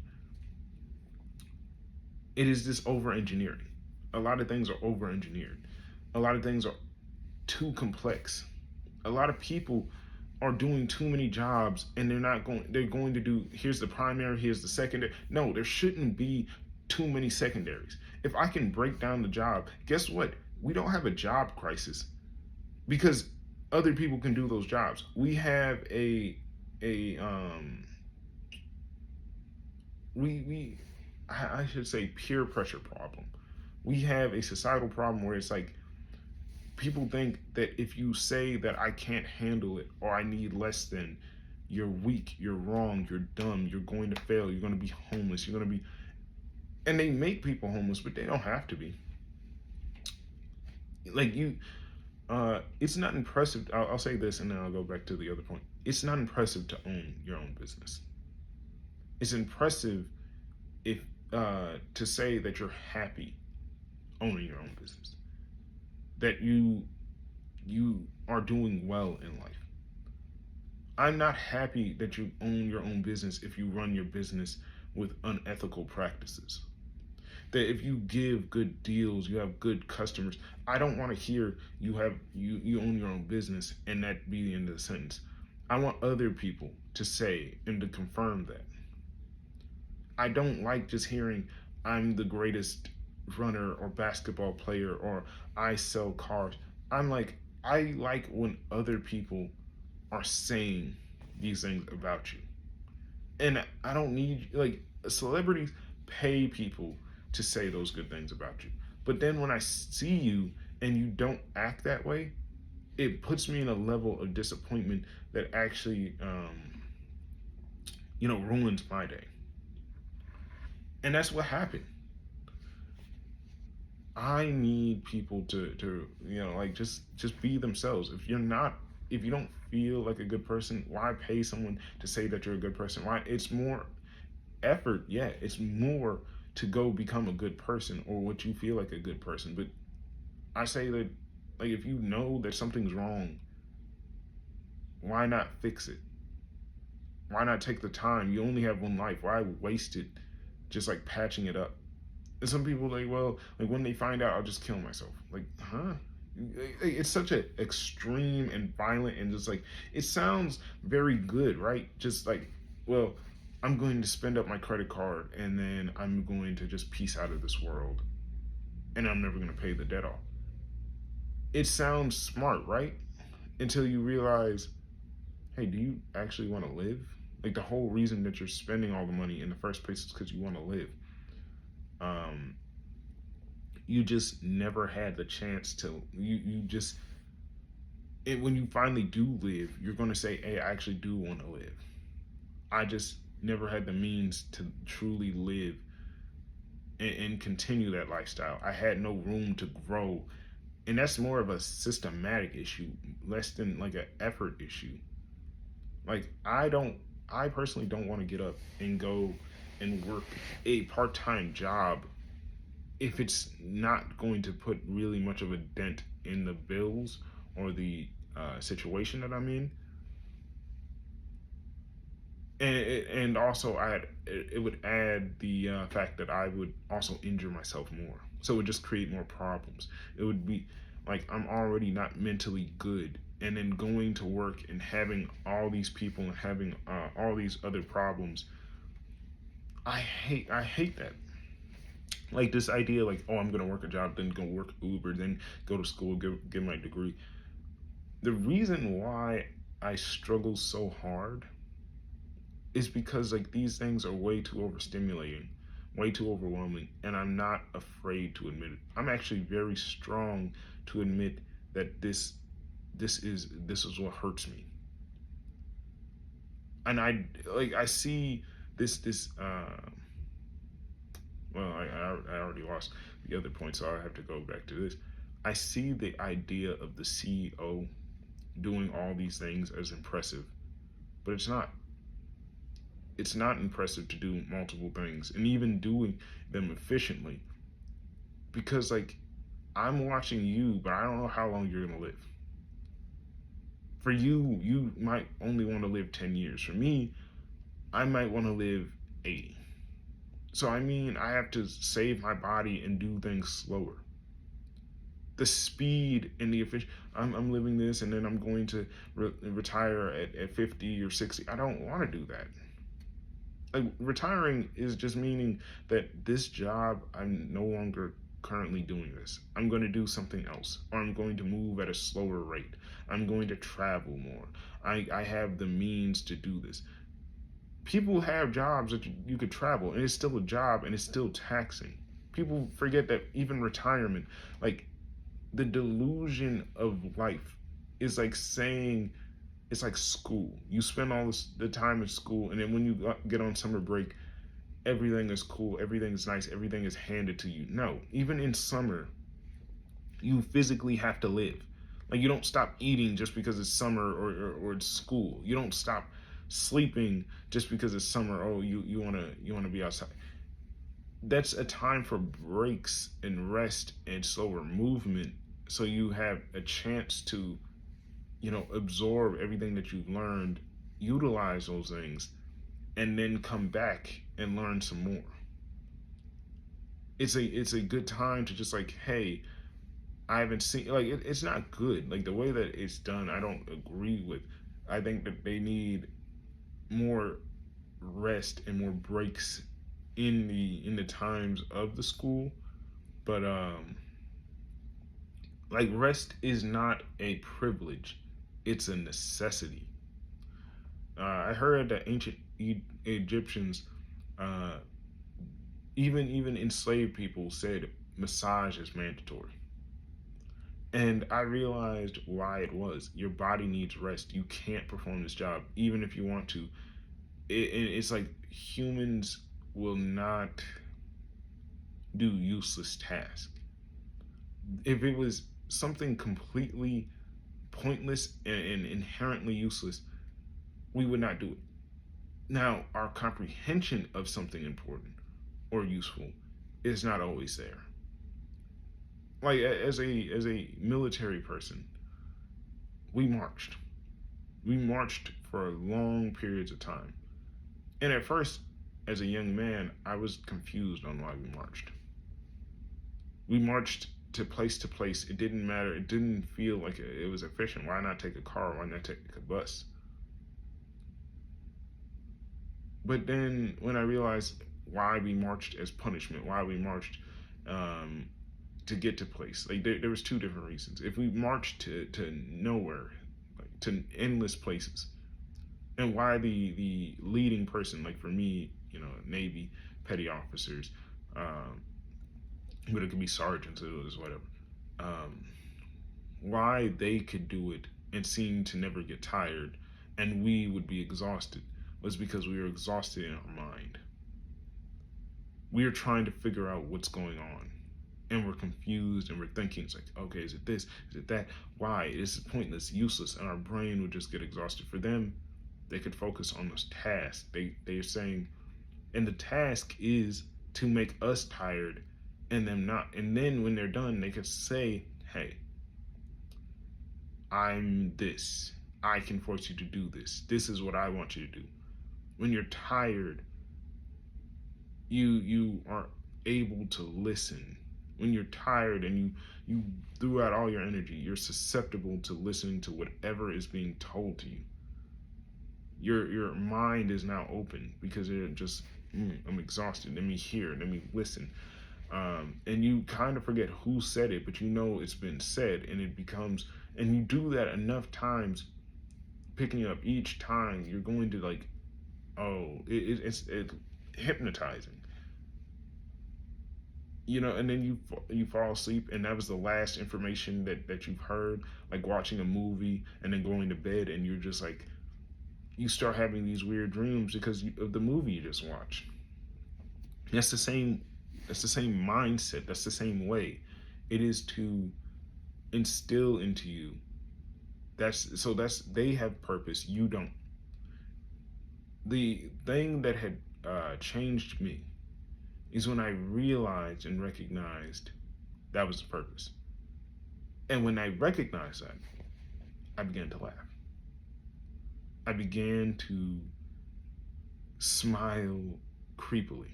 it is this over engineering. A lot of things are over engineered. A lot of things are too complex. A lot of people are doing too many jobs, and they're going to do, here's the primary, here's the secondary. No, there shouldn't be too many secondaries. If I can break down the job, guess what? We don't have a job crisis because other people can do those jobs. We have a we I should say peer pressure problem. We have a societal problem where it's like, people think that if you say that I can't handle it or I need less than, you're weak, you're wrong, you're dumb, you're going to fail, you're going to be homeless, you're going to be, and they make people homeless, but they don't have to be. Like you, it's not impressive. I'll say this and then I'll go back to the other point. It's not impressive to own your own business. It's impressive if to say that you're happy owning your own business, that you are doing well in life. I'm not happy that you own your own business if you run your business with unethical practices. That if you give good deals, you have good customers. I don't want to hear you own your own business and that be the end of the sentence. I want other people to say and to confirm that. I don't like just hearing I'm the greatest runner or basketball player or I sell cars. I like when other people are saying these things about you. And I don't need, like, celebrities pay people to say those good things about you. But then when I see you and you don't act that way, it puts me in a level of disappointment that actually, ruins my day. And that's what happened. I need people to like just be themselves. If you don't feel like a good person, why pay someone to say that you're a good person? Why? It's more effort. Yeah, it's more to go become a good person or what you feel like a good person. But I say that, like, if you know that something's wrong, why not fix it? Why not take the time? You only have one life. Why waste it just like patching it up? And some people like, well, like when they find out, I'll just kill myself. Like, huh? It's such an extreme and violent and just like, it sounds very good, right? Just like, well, I'm going to spend up my credit card and then I'm going to just peace out of this world and I'm never going to pay the debt off. It sounds smart, right? Until you realize, hey, do you actually want to live? Like, the whole reason that you're spending all the money in the first place is because you want to live. Um, you just never had the chance to. You just when you finally do live, you're going to say, hey, I actually do want to live. I just never had the means to truly live and continue that lifestyle. I had no room to grow, and that's more of a systematic issue, less than like an effort issue. Like, I personally don't want to get up and go and work a part-time job if it's not going to put really much of a dent in the bills or the situation that I'm in. and also it would add the fact that I would also injure myself more, so it would just create more problems. It would be like I'm already not mentally good, and then going to work and having all these people and having all these other problems. I hate that. Like this idea, like, oh, I'm gonna work a job, then go work Uber, then go to school, get my degree. The reason why I struggle so hard is because like these things are way too overstimulating, way too overwhelming, and I'm not afraid to admit it. I'm actually very strong to admit that this is what hurts me. And I see this. Well, I already lost the other point, so I have to go back to this. I see the idea of the CEO doing all these things as impressive, but it's not impressive to do multiple things and even doing them efficiently, because like I'm watching you, but I don't know how long you're going to live. For you, you might only want to live 10 years. For me, I might want to live 80. So I mean, I have to save my body and do things slower. The speed and the efficiency. I'm living this and then I'm going to retire at 50 or 60. I don't want to do that. Like retiring is just meaning that this job, I'm no longer currently doing this. I'm going to do something else, or I'm going to move at a slower rate. I'm going to travel more. I have the means to do this. People have jobs that you could travel, and it's still a job, and it's still taxing. People forget that even retirement, like the delusion of life, is like saying it's like school. You spend all the time in school, and then when you get on summer break, everything is cool, everything is nice, everything is handed to you. No, even in summer, you physically have to live. Like you don't stop eating just because it's summer or it's school. You don't stop sleeping just because it's summer. Oh, you wanna be outside. That's a time for breaks and rest and slower movement, so you have a chance to absorb everything that you've learned, utilize those things, and then come back and learn some more. It's a good time to just like, hey, I haven't seen like it's not good. Like the way that it's done, I don't agree with. I think that they need more rest and more breaks in the times of the school. But like rest is not a privilege; it's a necessity. I heard that ancient Egyptians, uh, even enslaved people, said massage is mandatory. And I realized why it was. Your body needs rest. You can't perform this job, even if you want to. It's like humans will not do useless tasks. If it was something completely pointless and inherently useless, we would not do it. Now, our comprehension of something important or useful is not always there. Like as a military person, we marched. We marched for long periods of time. And at first, as a young man, I was confused on why we marched. We marched to place. It didn't matter. It didn't feel like it was efficient. Why not take a car? Why not take a bus? But then when I realized why we marched as punishment, why we marched um, to get to place, like there was two different reasons. If we marched to nowhere, like to endless places, and why the leading person, like for me, Navy petty officers, um, but it could be sergeants, it was whatever. Um, why they could do it and seem to never get tired, and we would be exhausted, was because we were exhausted in our mind. We are trying to figure out what's going on, and we're confused and we're thinking it's like, okay, is it this, is it that, why, this is pointless, useless, and our brain would just get exhausted. For them, they could focus on this task. They're saying, and the task is to make us tired and them not. And then when they're done, they could say, hey, I'm this, I can force you to do this, this is what I want you to do. When you're tired, you aren't able to listen. When you're tired and you threw out all your energy, you're susceptible to listening to whatever is being told to you. Your mind is now open because you're just I'm exhausted. Let me hear. Let me listen. And you kind of forget who said it, but you know it's been said, and it becomes. And you do that enough times, picking up each time, you're going to like, oh, it's hypnotizing. And then you fall asleep, and that was the last information that you've heard, like watching a movie and then going to bed, and you're just like, you start having these weird dreams because of the movie you just watched. That's the same. That's the same mindset. That's the same way. It is to instill into you. That's they have purpose. You don't. The thing that had changed me is when I realized and recognized that was the purpose. And when I recognized that, I began to laugh. I began to smile creepily.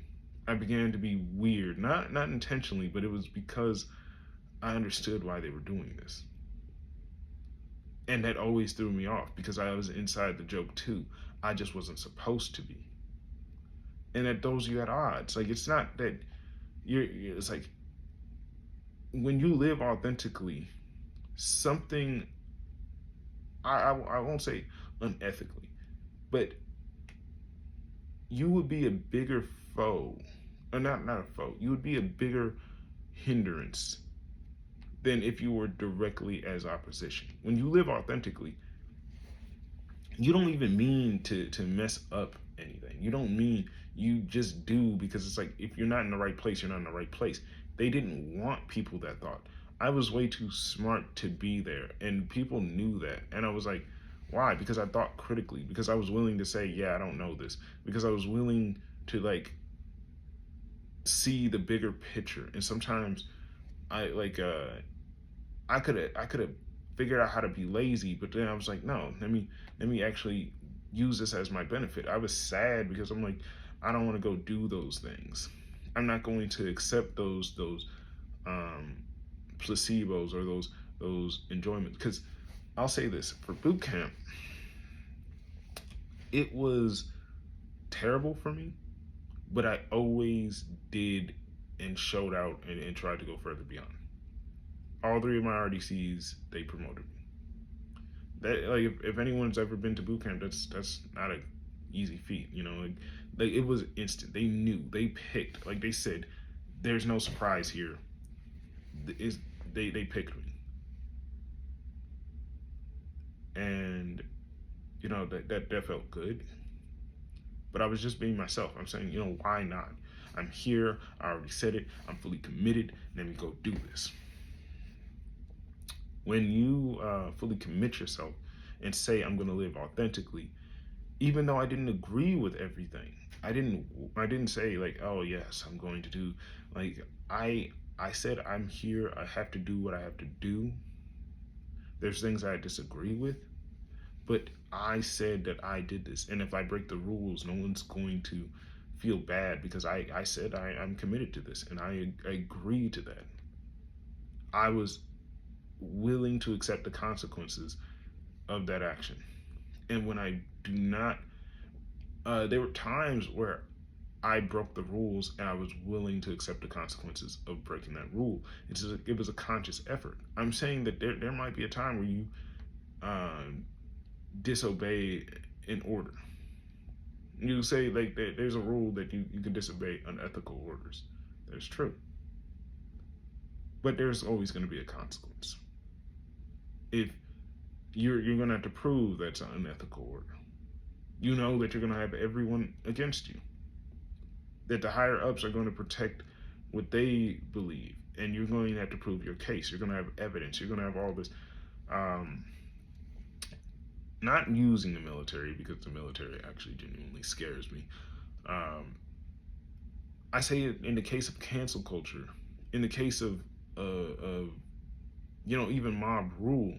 I began to be weird, not intentionally, but it was because I understood why they were doing this. And that always threw me off because I was inside the joke too. I just wasn't supposed to be. And that throws you at odds. Like, it's not that it's like when you live authentically, something, I won't say unethically, but you would be a bigger foe, or not a foe, you would be a bigger hindrance than if you were directly as opposition. When you live authentically, you don't even mean to mess up anything. You don't mean, you just do, because it's like, if you're not in the right place, you're not in the right place. They didn't want people that thought. I was way too smart to be there, and people knew that. And I was like, why? Because I thought critically, because I was willing to say, yeah, I don't know this, because I was willing to like see the bigger picture. And sometimes I like I could have figured out how to be lazy, but then I was like, no, let me actually use this as my benefit. I was sad because I'm like, I don't want to go do those things. I'm not going to accept those um, placebos or those enjoyments. Because I'll say this, for boot camp, it was terrible for me, but I always did and showed out and tried to go further beyond. All three of my RDCs, they promoted me. That, like, if anyone's ever been to boot camp, that's not a easy feat. Like it was instant. They knew. They picked. Like they said, there's no surprise here. Is they picked me, and that felt good. But I was just being myself. I'm saying, why not? I'm here. I already said it. I'm fully committed. Let me go do this. When you fully commit yourself and say, I'm going to live authentically, even though I didn't agree with everything, I didn't say like, oh yes, I'm going to do, like, I said, I'm here. I have to do what I have to do. There's things I disagree with, but I said that I did this, and if I break the rules, no one's going to feel bad because I said I'm committed to this, and I agree to that. I was willing to accept the consequences of that action. And when I do not, there were times where I broke the rules and I was willing to accept the consequences of breaking that rule. It was a conscious effort. I'm saying that there might be a time where you disobey an order. You say like there's a rule that you can disobey unethical orders. That's true. But there's always going to be a consequence. If you're going to have to prove that's an unethical order. You know that you're going to have everyone against you. That the higher ups are going to protect what they believe, and you're going to have to prove your case. You're going to have evidence. You're going to have all this. Not using the military, because the military actually genuinely scares me. I say it in the case of cancel culture, in the case of, even mob rule.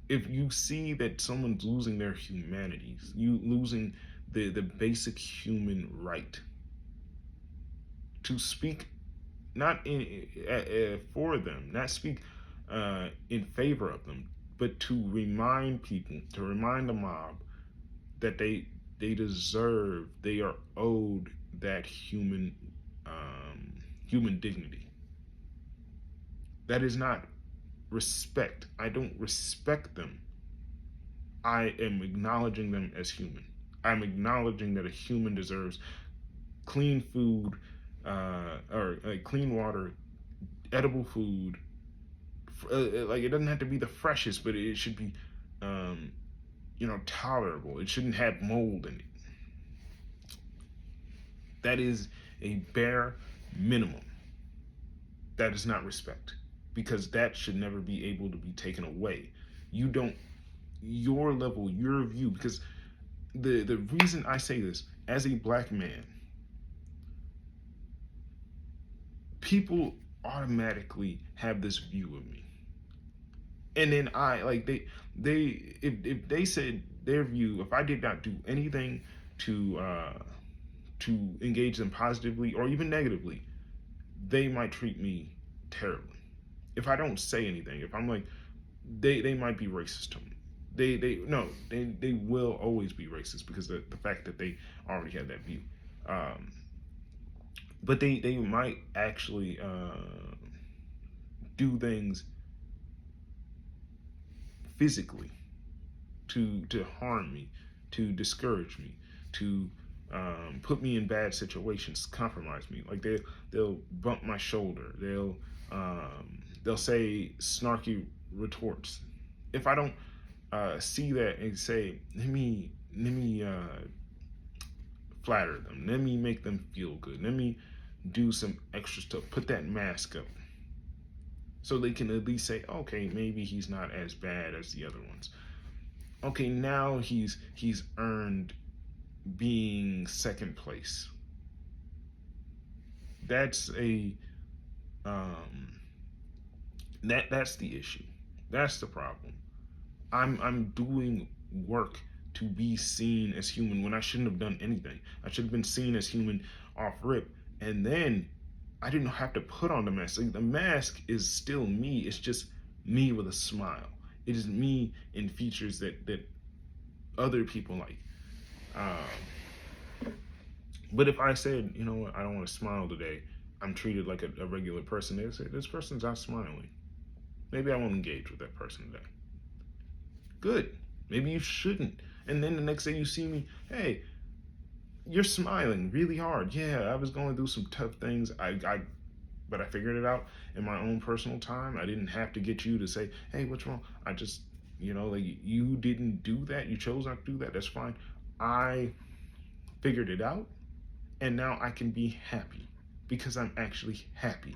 If you see that someone's losing their humanities, you losing the basic human right to speak, not for them, not speak in favor of them, but to remind people, to remind the mob that they deserve, they are owed that human dignity. That is not respect. I don't respect them. I am acknowledging them as human. I'm acknowledging that a human deserves clean food, or clean water, edible food. Like, it doesn't have to be the freshest, but it should be, um, tolerable. It shouldn't have mold in it. That is a bare minimum. That is not respect, because that should never be able to be taken away. You don't, your level, your view, because the reason I say this, as a black man, people automatically have this view of me. And then I, like, if they said their view, if I did not do anything to engage them positively or even negatively, they might treat me terribly. If I don't say anything, if I'm like, they might be racist to me. They no, they will always be racist, because the fact that they already have that view. Um, but they might actually do things physically to harm me, to discourage me, to put me in bad situations, compromise me. Like, they'll bump my shoulder. They'll say snarky retorts. If I don't see that and say, let me flatter them, let me make them feel good, let me do some extra stuff, put that mask up, so they can at least say, okay, maybe he's not as bad as the other ones. Okay, now he's earned being second place. That's a that's the issue. That's the problem. I'm doing work to be seen as human when I shouldn't have done anything. I should have been seen as human off rip, and then I didn't have to put on the mask. Like, the mask is still me. It's just me with a smile. It is me in features that other people like. But if I said, you know what, I don't want to smile today, I'm treated like a regular person, they say, this person's not smiling. Maybe I won't engage with that person today. Good. Maybe you shouldn't. And then the next day you see me, hey, you're smiling really hard. Yeah, I was going through some tough things. But I figured it out in my own personal time. I didn't have to get you to say, hey, what's wrong? I just, like, you didn't do that. You chose not to do that. That's fine. I figured it out, and now I can be happy because I'm actually happy.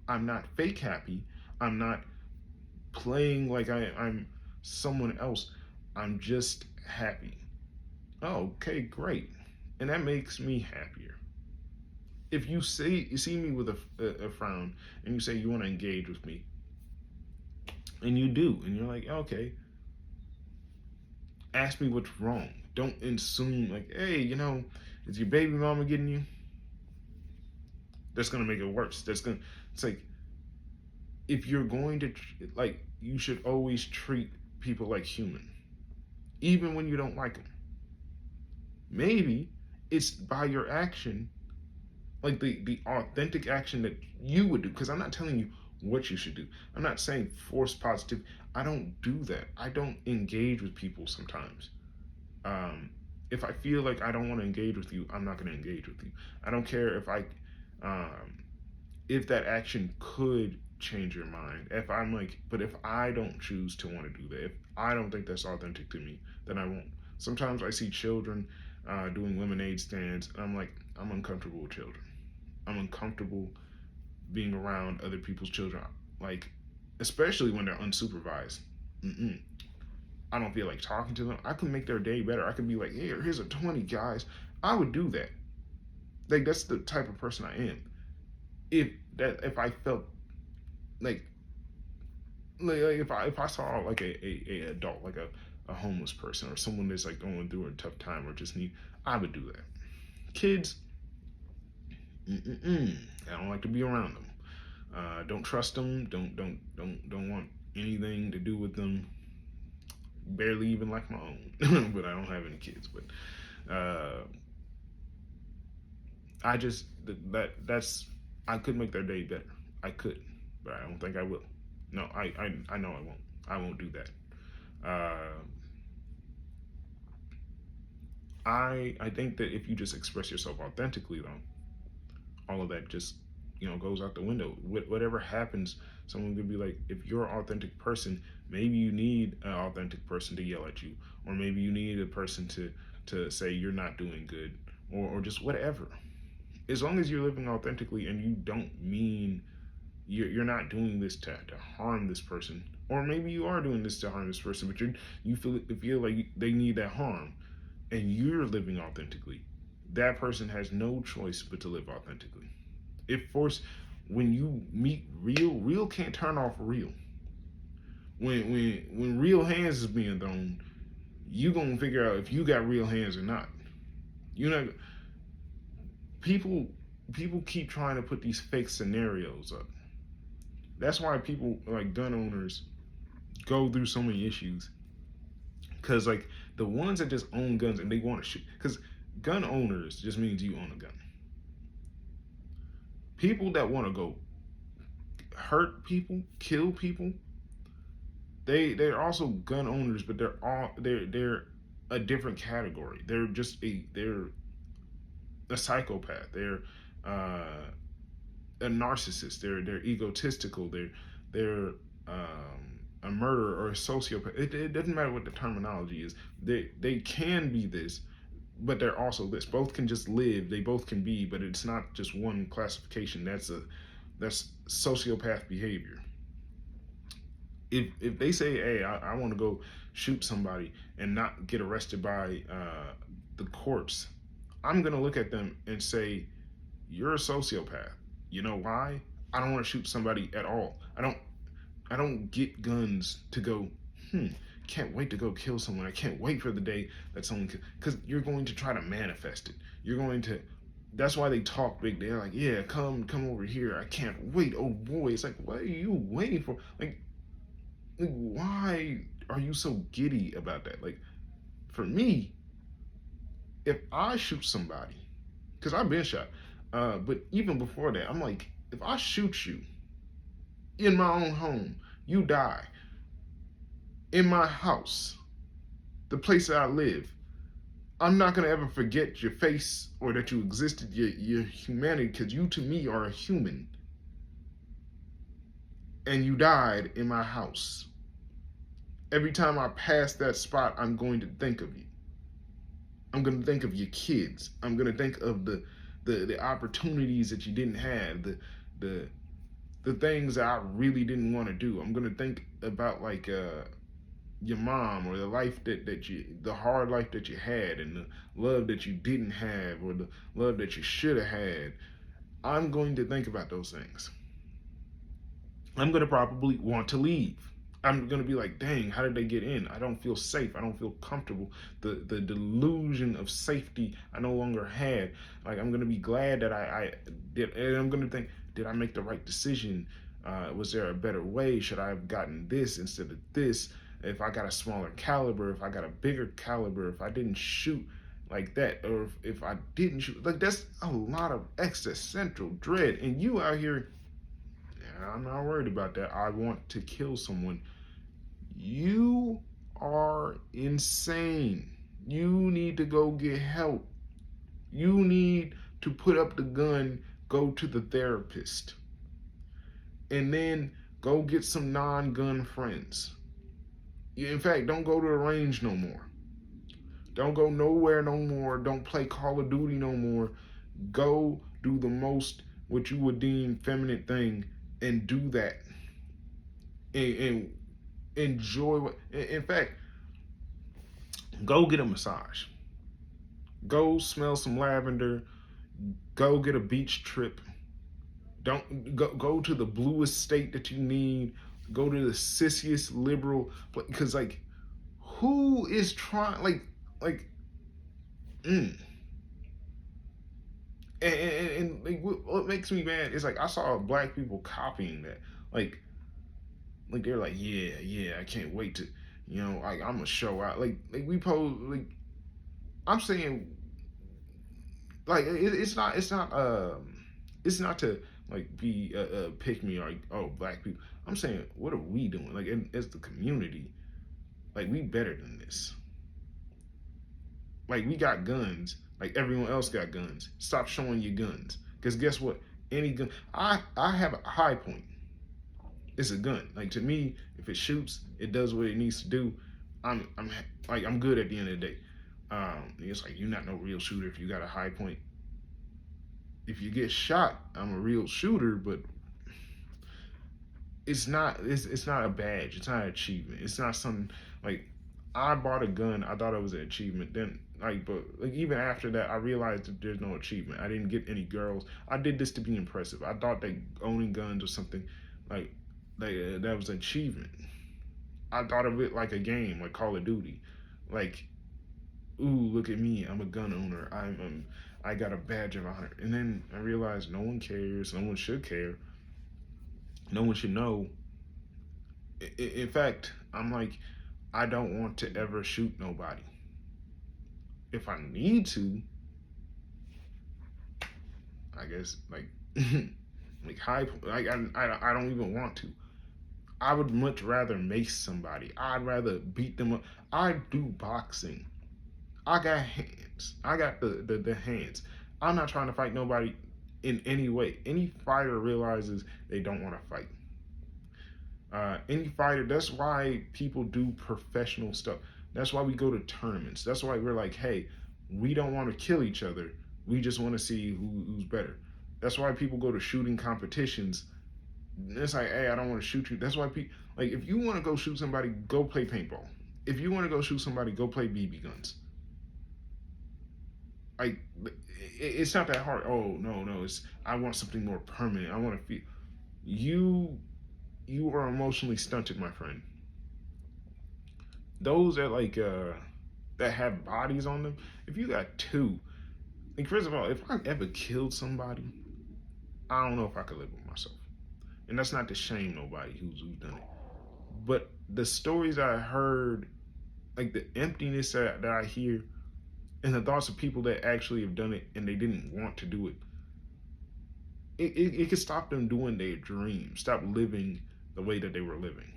I'm not fake happy. I'm not playing like I'm someone else. I'm just happy. Oh, okay, great. And that makes me happier. If you see me with a frown and you say you want to engage with me, and you do, and you're like, okay, ask me what's wrong. Don't assume, like, hey, is your baby mama getting you? That's gonna make it worse. It's like, if you're going to, like, you should always treat people like human, even when you don't like them. Maybe it's by your action, like the authentic action that you would do. Because I'm not telling you what you should do. I'm not saying force positive. I don't do that. I don't engage with people sometimes. If I feel like I don't want to engage with you, I'm not going to engage with you. I don't care if that action could change your mind. If I'm like, but if I don't choose to want to do that, if I don't think that's authentic to me, then I won't. Sometimes I see children doing lemonade stands, and I'm like, I'm uncomfortable with children. I'm uncomfortable being around other people's children, like, especially when they're unsupervised. Mm-mm. I don't feel like talking to them. I can make their day better. I could be like, hey, here's a 20, guys. I would do that. Like, that's the type of person I am. If I felt like like if I saw like a adult, like a homeless person or someone that's like going through a tough time or just need, I would do that. Kids, mm-mm, I don't like to be around them. Don't trust them. Don't want anything to do with them. Barely even like my own, but I don't have any kids. But I just that's I could make their day better. I could, but I don't think I will. No, I know I won't. I won't do that. Uh, I think that if you just express yourself authentically, though, all of that just goes out the window. Whatever happens, someone could be like, if you're an authentic person, maybe you need an authentic person to yell at you, or maybe you need a person to say you're not doing good, or just whatever. As long as you're living authentically and you don't mean you're not doing this to harm this person, or maybe you are doing this to harm this person, but you feel like they need that harm, and you're living authentically. That person has no choice but to live authentically. If force When you meet real can't turn off real. When real hands is being thrown, you gonna figure out if you got real hands or not. You know, people people keep trying to put these fake scenarios up. That's why people like gun owners go through so many issues. Cause like the ones that just own guns and they want to shoot, cause gun owners just means you own a gun. People that want to go hurt people, kill people, they're also gun owners, but they're a different category. They're a psychopath. They're uh, a narcissist. They're egotistical. They're a murderer or a sociopath. It doesn't matter what the terminology is. They can be this, but they're also this. Both can just live. They both can be, but it's not just one classification. That's sociopath behavior. If they say, hey, I want to go shoot somebody and not get arrested by the courts, I'm gonna look at them and say, you're a sociopath. You know why? I don't want to shoot somebody at all. I don't get guns to go, can't wait to go kill someone. I can't wait for the day that someone because you're going to try to manifest it. You're going to That's why they talk big. They're like, yeah, come over here. I can't wait. Oh boy. It's like, what are you waiting for? Like, why are you so giddy about that? Like, for me, if I shoot somebody, because I've been shot, but even before that, I'm like, if I shoot you in my own home, you die in my house, the place that I live. I'm not gonna ever forget your face or that you existed, your humanity, because you to me are a human, and you died in my house. Every time I pass that spot, I'm going to think of you. I'm going to think of your kids. I'm going to think of the opportunities that you didn't have, the the things that I really didn't want to do. I'm going to think about like your mom, or the life the hard life that you had, and the love that you didn't have, or the love that you should have had. I'm going to think about those things. I'm going to probably want to leave. I'm going to be like, dang, how did they get in? I don't feel safe. I don't feel comfortable. The delusion of safety I no longer had. Like, I'm going to be glad that I did. And I'm going to think, did I make the right decision? Was there a better way? Should I have gotten this instead of this? If I got a smaller caliber, if I got a bigger caliber, if I didn't shoot like that, or if I didn't shoot. Like, that's a lot of existential dread. And you out here, I'm not worried about that. I want to kill someone. You are insane. You need to go get help. You need to put up the gun, go to the therapist, and then go get some non-gun friends. In fact, don't go to the range no more. Don't go nowhere no more. Don't play Call of Duty no more. Go do the most what you would deem feminine thing and do that. And enjoy what. In fact, go get a massage. Go smell some lavender. Go get a beach trip. Don't go to the bluest state that you need. Go to the sissiest liberal, because like, who is trying like mm. And like, what makes me mad is like I saw black people copying that, like they're like, yeah, I can't wait to, like I'm gonna show out, like we pose, like I'm saying, like it's not to like be pick me or like, oh, black people. I'm saying, what are we doing, like as the community? Like, we better than this. Like, we got guns. Like, everyone else got guns. Stop showing your guns. Because guess what? Any gun. I have a high point. It's a gun. Like, to me, if it shoots, it does what it needs to do. I'm like, I'm good at the end of the day. It's like, you're not no real shooter if you got a high point. If you get shot, I'm a real shooter, but it's not a badge. It's not an achievement. It's not something like, I bought a gun. I thought it was an achievement. Then like, but like even after that, I realized that there's no achievement. I didn't get any girls. I did this to be impressive. I thought that owning guns or something like that was an achievement. I thought of it like a game, like Call of Duty. Like, ooh, look at me. I'm a gun owner. I got a badge of honor. And then I realized no one cares. No one should care. No one should know. In fact, I'm like, I don't want to ever shoot nobody. If I need to, I guess like like high, like I don't even want to. I would much rather mace somebody. I'd rather beat them up. I do boxing. I got hands. I got the hands. I'm not trying to fight nobody in any way. Any fighter realizes they don't want to fight. Any fighter. That's why people do professional stuff. That's why we go to tournaments. That's why we're like, hey, we don't want to kill each other. We just want to see who's better. That's why people go to shooting competitions. It's like, hey, I don't want to shoot you. That's why people, like, if you want to go shoot somebody, go play paintball. If you want to go shoot somebody, go play BB guns. Like, it's not that hard. Oh no, it's, I want something more permanent. I want to feel you. You are emotionally stunted, my friend. Those that have bodies on them. If you got two, like, first of all, if I ever killed somebody, I don't know if I could live with myself. And that's not to shame nobody who's done it. But the stories I heard, like the emptiness that I hear, and the thoughts of people that actually have done it and they didn't want to do it, it could stop them doing their dreams, stop living the way that they were living.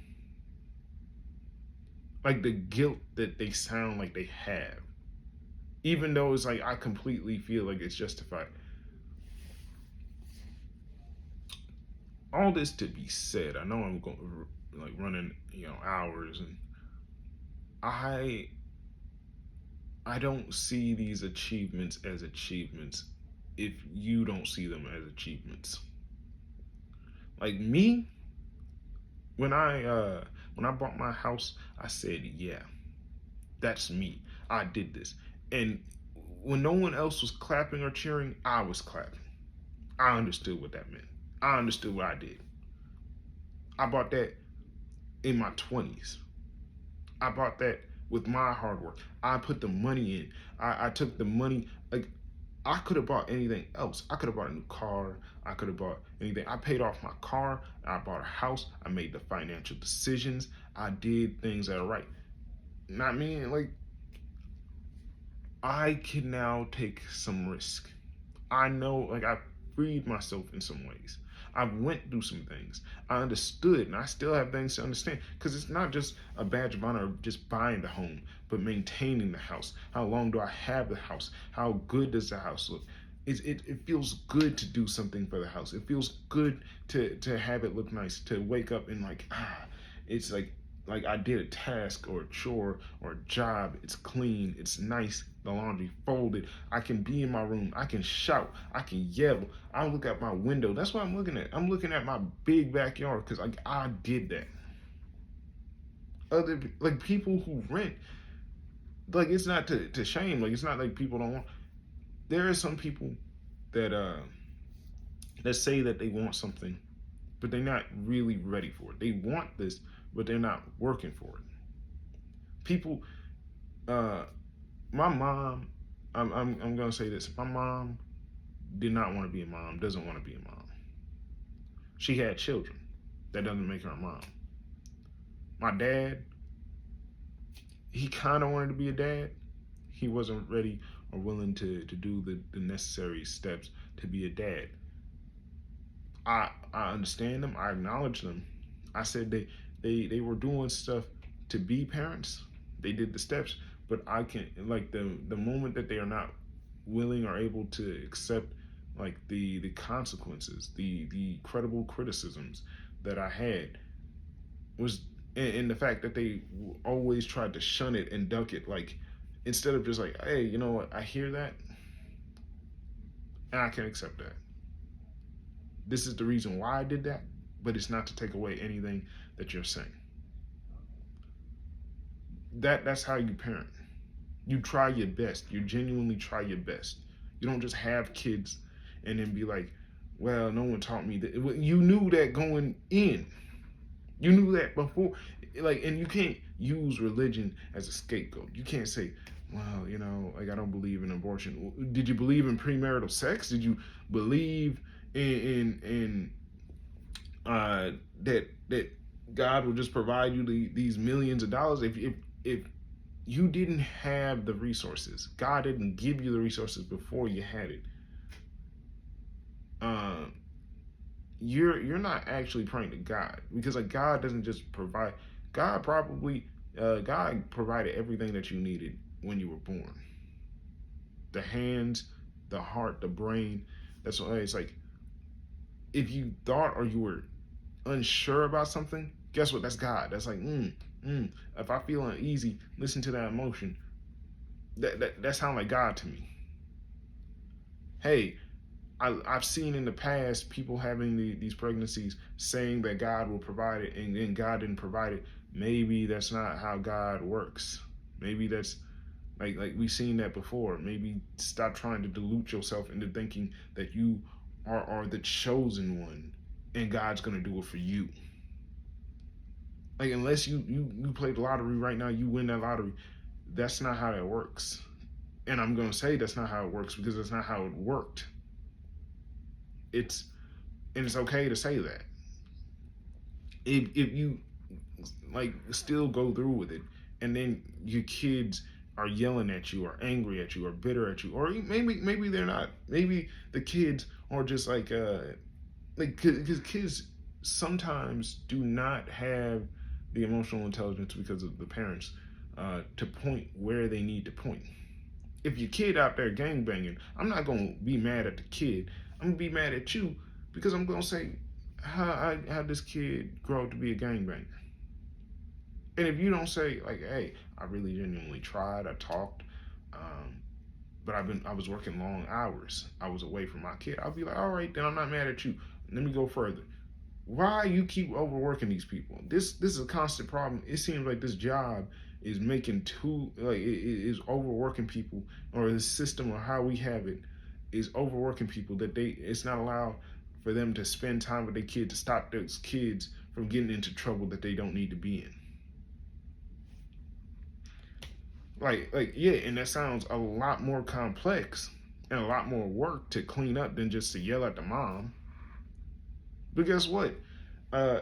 Like the guilt that they sound like they have, even though it's like I completely feel like it's justified. All this to be said, I know I'm going like running, hours, and I I don't see these achievements as achievements if you don't see them as achievements. Like me, when I bought my house, I said, yeah, that's me. I did this. And when no one else was clapping or cheering, I was clapping. I understood what that meant. I understood what I did. I bought that in my 20s. I bought that with my hard work. I put the money in. I took the money. Like, I could have bought anything else. I could have bought a new car. I could have bought anything. I paid off my car. I bought a house. I made the financial decisions. I did things that are right. Not me. Like, I can now take some risk. I know, like, I freed myself in some ways. I went through some things. I understood, and I still have things to understand, because it's not just a badge of honor of just buying the home, but maintaining the house. How long do I have the house? How good does the house look? It feels good to do something for the house. It feels good to have it look nice, to wake up and like, it's like I did a task or a chore or a job. It's clean. It's nice. The laundry folded. I can be in my room. I can shout. I can yell. I look out my window. That's what I'm looking at. I'm looking at my big backyard because I did that. Other, like, people who rent, like, it's not to shame. Like, it's not like people don't want. There are some people that that say that they want something but they're not really ready for it. They want this, but they're not working for it. People, uh, my mom, I'm gonna say this. My mom did not want to be a mom. Doesn't want to be a mom. She had children. That doesn't make her a mom. My dad, he kind of wanted to be a dad. He wasn't ready or willing to do the necessary steps to be a dad. I understand them. I acknowledge them. I said they were doing stuff to be parents. They did the steps, but I can like the moment that they are not willing or able to accept like the consequences, the credible criticisms that I had was and the fact that they always tried to shun it and duck it, like instead of just like, hey, you know what, I hear that and I can accept that. This is the reason why I did that, but it's not to take away anything that you're saying. That's how you parent. You try your best. You genuinely try your best. You don't just have kids and then be like, well, no one taught me that. You knew that going in. You knew that before. Like, and you can't use religion as a scapegoat. You can't say, well, you know, like I don't believe in abortion. Did you believe in premarital sex? Did you believe in that God will just provide you these millions of dollars if you didn't have the resources? God didn't give you the resources before you had it. Uh, you're not actually praying to God, because like God doesn't just provide. God provided everything that you needed when you were born. The hands, the heart, the brain. That's why it's like if you thought or you were unsure about something, guess what? That's God. That's like, if I feel uneasy, listen to that emotion. That sounds like God to me. Hey, I've seen in the past people having these pregnancies saying that God will provide it, and then God didn't provide it. Maybe that's not how God works. Maybe that's like we've seen that before. Maybe stop trying to dilute yourself into thinking that you are the chosen one, and God's gonna do it for you. Like unless you play the lottery right now, you win that lottery. That's not how that works. And I'm gonna say that's not how it works because that's not how it worked. It's and it's okay to say that. If you like still go through with it, and then your kids are yelling at you, or angry at you, or bitter at you, or maybe they're not. Maybe the kids are just like because kids sometimes do not have the emotional intelligence because of the parents to point where they need to point. If your kid out there gang banging, I'm not gonna be mad at the kid. I'm gonna be mad at you because I'm gonna say how this kid grow up to be a gangbanger. And if you don't say like, hey, I really genuinely tried, I talked, um, but I was working long hours. I was away from my kid. I'll be like, all right, then I'm not mad at you. Let me go further. Why you keep overworking these people? This is a constant problem. It seems like this job is making too like it is overworking people, or the system or how we have it is overworking people that it's not allowed for them to spend time with their kids to stop those kids from getting into trouble that they don't need to be in. Like yeah, and that sounds a lot more complex and a lot more work to clean up than just to yell at the mom. But guess what? Uh,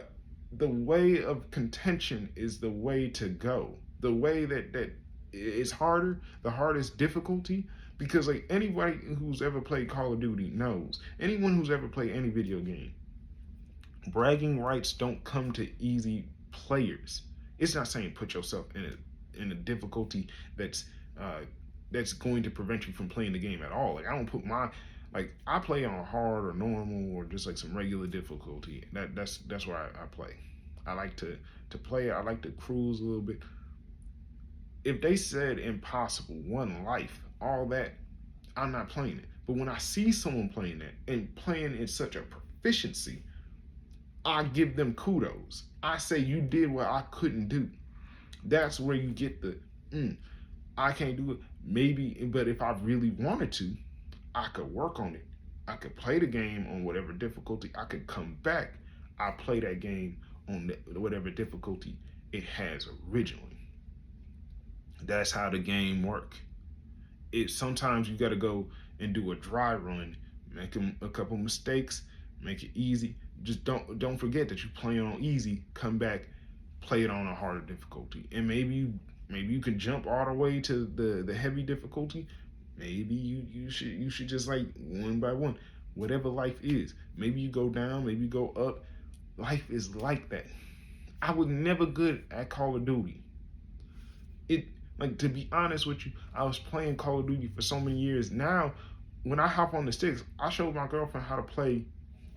the way of contention is the way to go. The way that is harder, the hardest difficulty, because like anybody who's ever played Call of Duty knows, anyone who's ever played any video game, bragging rights don't come to easy players. It's not saying put yourself in a difficulty that's uh, that's going to prevent you from playing the game at all. Like I don't put my like I play on hard or normal or just like some regular difficulty. That's where I play. I like to play. I like to cruise a little bit. If they said impossible, one life, all that, I'm not playing it. But when I see someone playing that and playing in such a proficiency, I give them kudos. I say you did what I couldn't do. That's where you get the I can't do it. Maybe, but if I really wanted to, I could work on it. I could play the game on whatever difficulty. I could come back. I play that game on whatever difficulty it has originally. That's how the game works. It sometimes you got to go and do a dry run, make a couple mistakes, make it easy. Just don't forget that you play on easy. Come back, play it on a harder difficulty, and maybe you can jump all the way to the heavy difficulty. Maybe you should just like one by one, whatever life is. Maybe you go down, maybe you go up. Life is like that. I was never good at Call of Duty. It like to be honest with you, I was playing Call of Duty for so many years. Now, when I hop on the sticks, I showed my girlfriend how to play,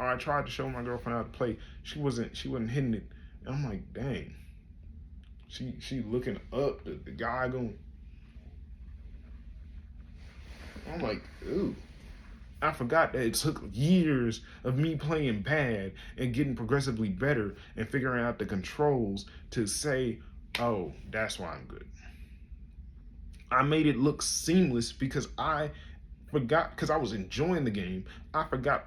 or I tried to show my girlfriend how to play. She wasn't hitting it, and I'm like, dang. She looking up, the guy going. I'm like, ooh. I forgot that it took years of me playing bad and getting progressively better and figuring out the controls to say, oh, that's why I'm good. I made it look seamless because I forgot, because I was enjoying the game. I forgot,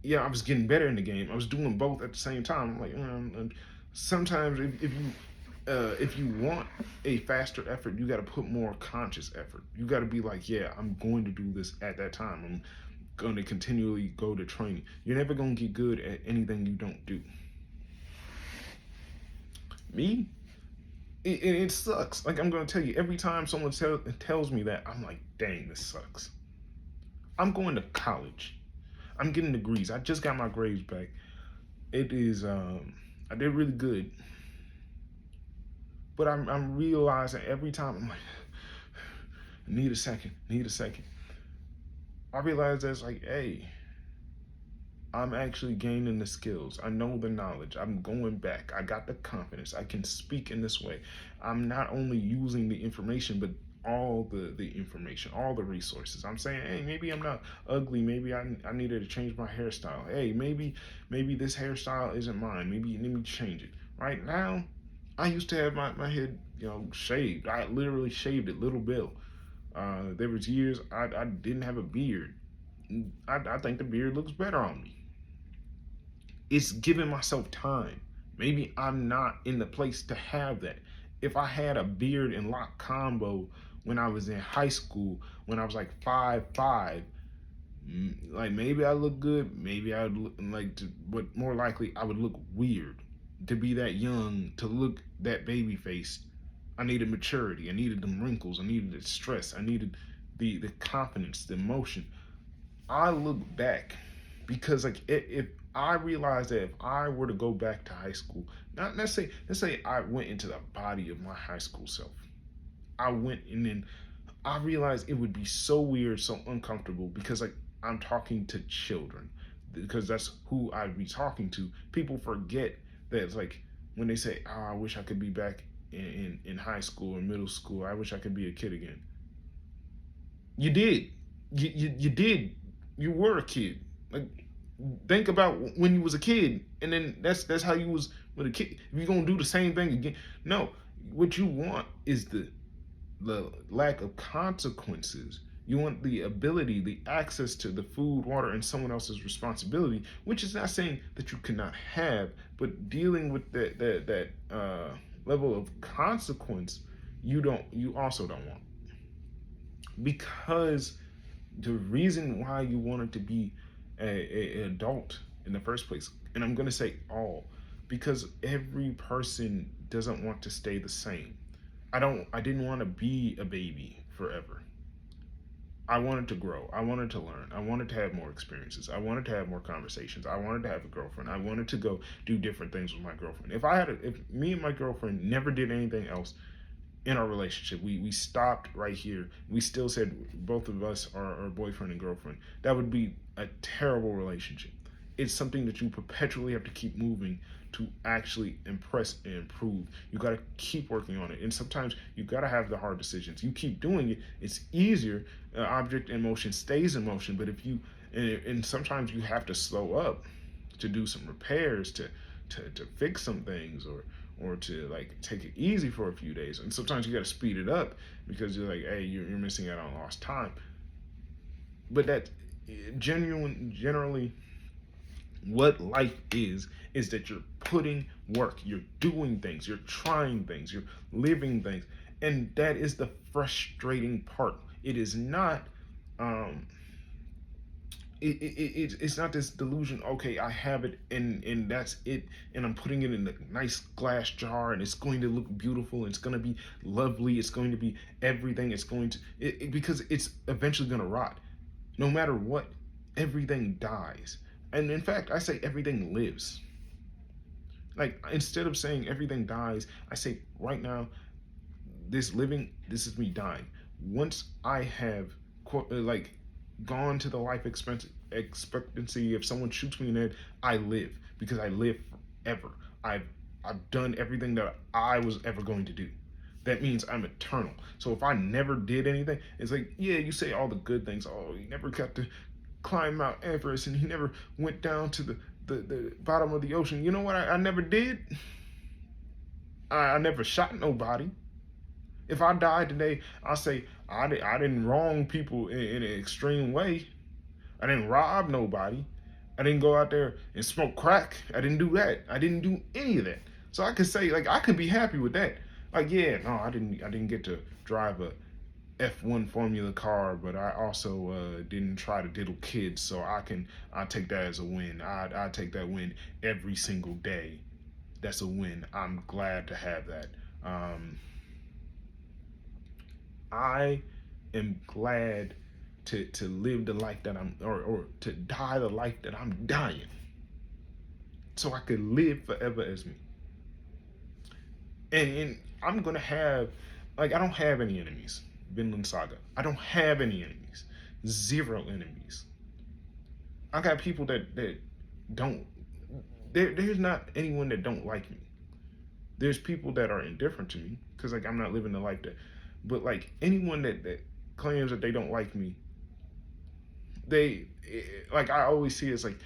yeah, I was getting better in the game. I was doing both at the same time. I'm like, sometimes if you want a faster effort, you got to put more conscious effort. You got to be like, yeah, I'm going to do this at that time. I'm going to continually go to training. You're never going to get good at anything you don't do. Me, it sucks. Like I'm going to tell you, every time someone tells me that, I'm like, dang, this sucks. I'm going to college. I'm getting degrees. I just got my grades back. It is, I did really good. But I'm realizing every time, I'm like, need a second. I realize that's like, hey, I'm actually gaining the skills. I know the knowledge. I'm going back. I got the confidence. I can speak in this way. I'm not only using the information, but all the information, all the resources. I'm saying, hey, maybe I'm not ugly. Maybe I needed to change my hairstyle. Hey, maybe this hairstyle isn't mine. Maybe you need me to change it. Right now, I used to have my head, shaved. I literally shaved it, little Bill. There was years I didn't have a beard. I think the beard looks better on me. It's giving myself time. Maybe I'm not in the place to have that. If I had a beard and lock combo when I was in high school, when I was like 5'5", like maybe I look good, maybe I would look like, but more likely I would look weird to be that young, to look that baby faced. I needed maturity. I needed them wrinkles. I needed the stress. I needed the confidence, the emotion. I look back because like if I realized that if I were to go back to high school, not let's say I went into the body of my high school self. I went and then I realized it would be so weird, so uncomfortable because like I'm talking to children because that's who I'd be talking to. People forget that it's like when they say, "Oh, I wish I could be back in high school or middle school. I wish I could be a kid again." You did. You did. You were a kid. Like think about when you was a kid, and then that's how you was with a kid. If you're gonna do the same thing again, no. What you want is the lack of consequences. You want the ability, the access to the food, water, and someone else's responsibility, which is not saying that you cannot have, but dealing with that level of consequence, you also don't want, because the reason why you wanted to be a adult in the first place, and I'm gonna say all, because every person doesn't want to stay the same. I didn't want to be a baby forever. I wanted to grow. I wanted to learn. I wanted to have more experiences. I wanted to have more conversations. I wanted to have a girlfriend. I wanted to go do different things with my girlfriend. If me and my girlfriend never did anything else in our relationship, we stopped right here. We still said both of us are boyfriend and girlfriend. That would be a terrible relationship. It's something that you perpetually have to keep moving to actually impress and improve. You got to keep working on it, and sometimes you got to have the hard decisions. You keep doing it, it's easier. Object in motion stays in motion, but if you and sometimes you have to slow up to do some repairs, to fix some things, or to like take it easy for a few days. And sometimes you got to speed it up because you're like, hey, you're missing out on lost time. But that generally What life is that you're putting work, you're doing things, you're trying things, you're living things. And that is the frustrating part. It is not um it's not this delusion. Okay, I have it, and that's it, and I'm putting it in a nice glass jar, and it's going to look beautiful, and it's going to be lovely, it's going to be everything, it's going to because it's eventually going to rot. No matter what, everything dies. And in fact, I say everything lives. Like, instead of saying everything dies, I say right now, this living, this is me dying. Once I have like gone to the life expectancy, if someone shoots me in the head, I live, because I live forever. I've done everything that I was ever going to do. That means I'm eternal. So if I never did anything, it's like, yeah, you say all the good things. Oh, you never got to climb Mount Everest, and he never went down to the bottom of the ocean. You know what I never did? I never shot nobody. If I died today, I say I didn't wrong people in an extreme way. I didn't rob nobody. I didn't go out there and smoke crack. I didn't do that. I didn't do any of that. So I could say, like, I could be happy with that. Like, yeah, no, I didn't get to drive a F1 Formula car, but I also didn't try to diddle kids. So I take that as a win. I take that win every single day. That's a win. I'm glad to have that. Um, I am glad to live the life that or to die the life that I'm dying, so I could live forever as me. And I'm gonna have, like, I don't have any enemies. Vinland Saga. I don't have any enemies. Zero enemies. I got people that don't. There's not anyone that don't like me. There's people that are indifferent to me because, like, I'm not living the life that. But, like, anyone that claims that they don't like me, they, like, I always see it's like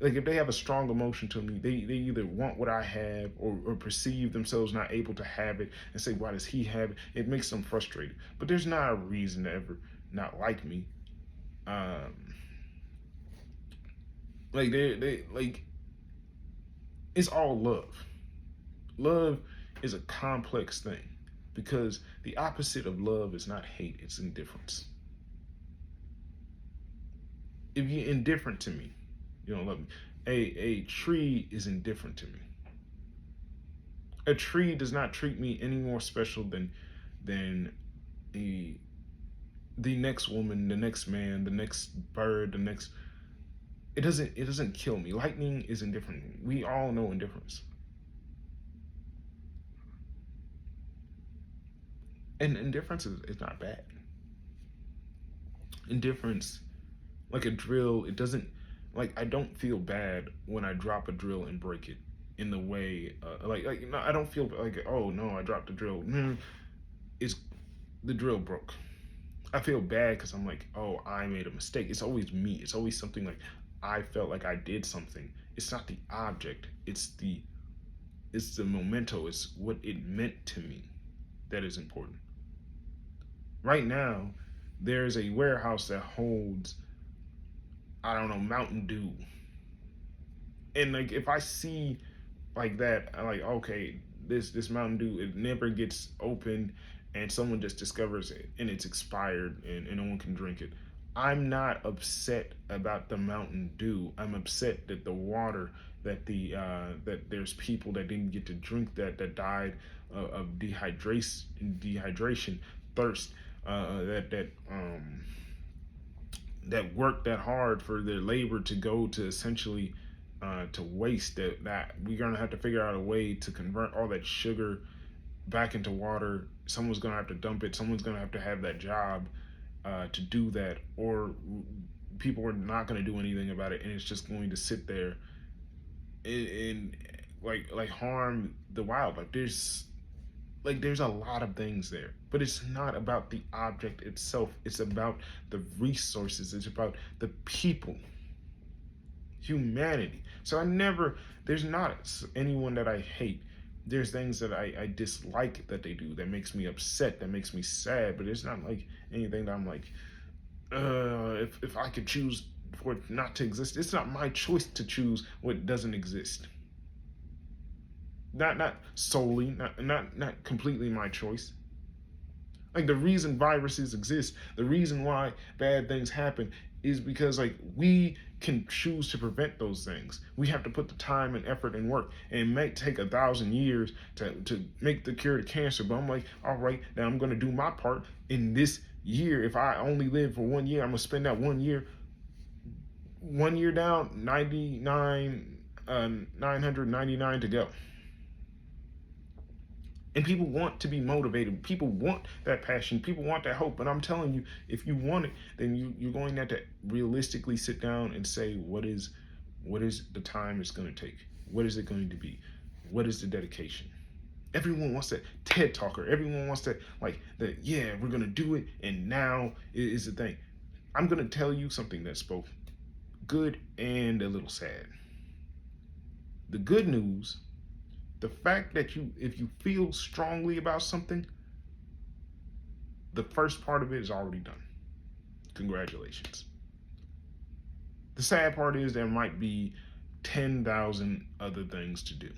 if they have a strong emotion to me, they either want what I have, or perceive themselves not able to have it, and say, why does he have it? It makes them frustrated. But there's not a reason to ever not like me. Um, like they like it's all love. Love is a complex thing, because the opposite of love is not hate, it's indifference. If you're indifferent to me, you don't love me. A tree is indifferent to me. A tree does not treat me any more special than the the next woman, the next man, the next bird, the next. It doesn't kill me. Lightning is indifferent. We all know indifference. And indifference is not bad. Indifference, like a drill, it doesn't, like, I don't feel bad when I drop a drill and break it in the way, like no, I don't feel like, oh no, I dropped the drill. It's the drill broke. I feel bad because I'm like, oh, I made a mistake. It's always me. It's always something like I felt like I did something. It's not the object. It's the memento. It's what it meant to me that is important. Right now, there's a warehouse that holds, I don't know, Mountain Dew. And, like, if I see like that, I'm like, okay, this Mountain Dew, it never gets opened, and someone just discovers it and it's expired, and no one can drink it. I'm not upset about the Mountain Dew. I'm upset that the water, that there's people that didn't get to drink that died of dehydration, thirst, that worked that hard for their labor to go to essentially to waste, that we're gonna have to figure out a way to convert all that sugar back into water. Someone's gonna have to dump it. Someone's gonna have that job to do that, or people are not gonna do anything about it, and it's just going to sit there and like harm the wildlife. There's a lot of things there, but it's not about the object itself. It's about the resources. It's about the people, humanity. So there's not anyone that I hate. There's things that I dislike that they do, that makes me upset, that makes me sad, but it's not like anything that I'm like, if I could choose for it not to exist. It's not my choice to choose what doesn't exist. Not solely, not completely my choice. Like the reason viruses exist, the reason why bad things happen is because like we can choose to prevent those things. We have to put the time and effort and work. And it might take 1,000 years to make the cure to cancer. But I'm like, all right, now I'm gonna do my part in this year. If I only live for 1 year, I'm gonna spend that 1 year. 1 year down, 999 to go. And people want to be motivated. People want that passion. People want that hope. But I'm telling you, if you want it, then you're going to have to realistically sit down and say, what is the time it's going to take? What is it going to be? What is the dedication? Everyone wants that TED talker. Everyone wants that, like, that, yeah, we're going to do it. And now is the thing. I'm going to tell you something that's both good and a little sad. The good news, the fact that if you feel strongly about something, the first part of it is already done. Congratulations. The sad part is there might be 10,000 other things to do.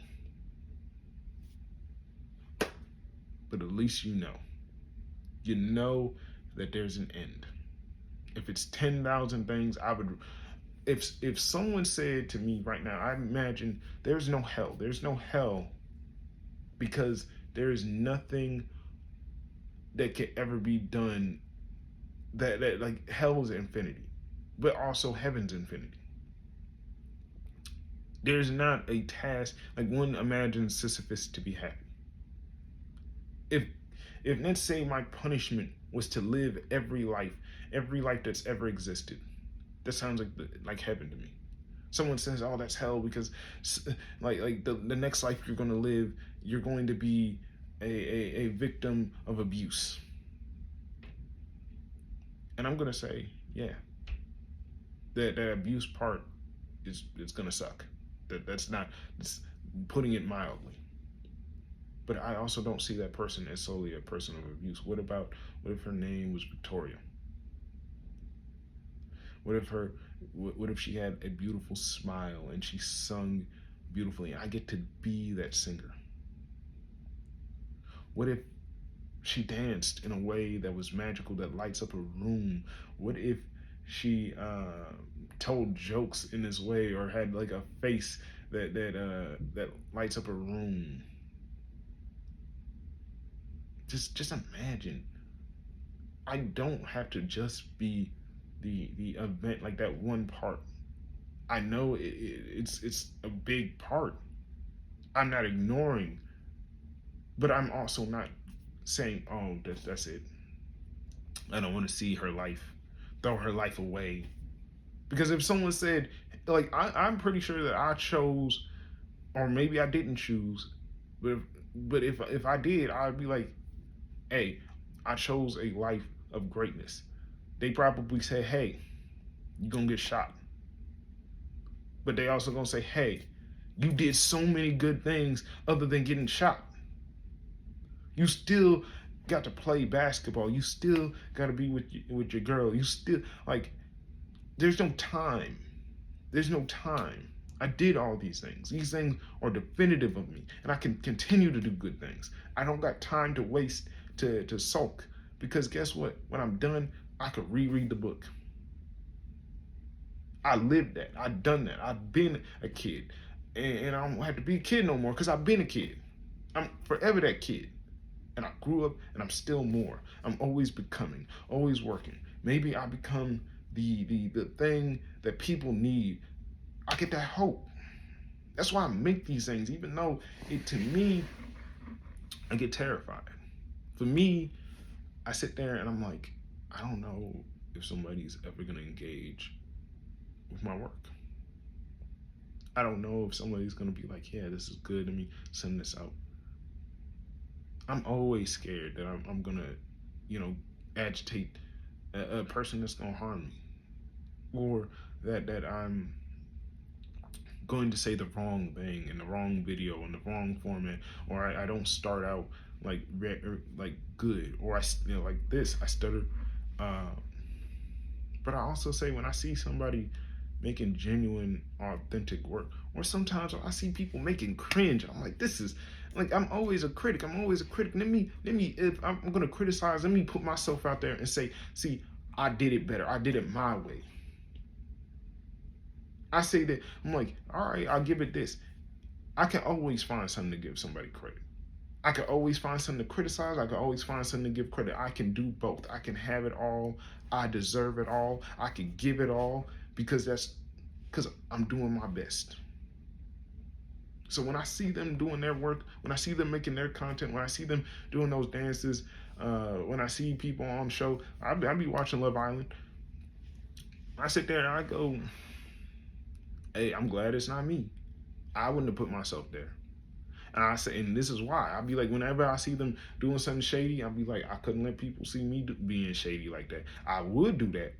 But at least you know. You know that there's an end. If it's 10,000 things, I would, if someone said to me right now, I imagine there's no hell. There's no hell because there is nothing that can ever be done that like hell is infinity, but also heaven's infinity. There's not a task like one imagines Sisyphus to be happy. If let's say my punishment was to live every life that's ever existed, that sounds like heaven to me. Someone says, "Oh, that's hell," because like the next life you're going to live, you're going to be a victim of abuse. And I'm going to say, yeah, that abuse part is going to suck. That's not, it's putting it mildly. But I also don't see that person as solely a person of abuse. What if her name was Victoria? What if she had a beautiful smile and she sung beautifully and I get to be that singer? What if she danced in a way that was magical, that lights up a room? What if she told jokes in this way or had like a face that lights up a room? Just imagine. I don't have to just be the event, like that one part. I know it's a big part. I'm not ignoring, but I'm also not saying, oh, that's it. I don't want to see her life, throw her life away. Because if someone said, like, I'm pretty sure that I chose, or maybe I didn't choose, but if I did, I'd be like, hey, I chose a life of greatness. They probably say, hey, you're gonna get shot. But they also gonna say, hey, you did so many good things other than getting shot. You still got to play basketball. You still got to be with your girl. You still, like, there's no time. There's no time. I did all these things. These things are definitive of me, and I can continue to do good things. I don't got time to waste to sulk, because guess what? When I'm done, I could reread the book. I lived that. I've done that. I've been a kid, and I don't have to be a kid no more because I've been a kid. I'm forever that kid. And I grew up, and I'm still more. I'm always becoming, always working. Maybe I become the thing that people need. I get that hope. That's why I make these things, even though to me, I get terrified. For me, I sit there and I'm like, I don't know if somebody's ever gonna engage with my work. I don't know if somebody's gonna be like, yeah, this is good. Let me send this out. I'm always scared that I'm gonna, agitate a person that's gonna harm me, or that I'm going to say the wrong thing in the wrong video in the wrong format, or I don't start out like good, or like this, I stutter. But I also say when I see somebody making genuine, authentic work. Or sometimes I see people making cringe. I'm like, this is like I'm always a critic. I'm always a critic. Let me if I'm gonna criticize, let me put myself out there and say, see, I did it better. I did it my way. I say that I'm like, all right, I'll give it this. I can always find something to give somebody credit. I can always find something to criticize. I can always find something to give credit. I can do both. I can have it all. I deserve it all. I can give it all because I'm doing my best. So when I see them doing their work, when I see them making their content, when I see them doing those dances, when I see people on the show, I be watching Love Island. I sit there and I go, hey, I'm glad it's not me. I wouldn't have put myself there. And I say, and this is why. I'll be like, whenever I see them doing something shady, I'll be like, I couldn't let people see me being shady like that. I would do that.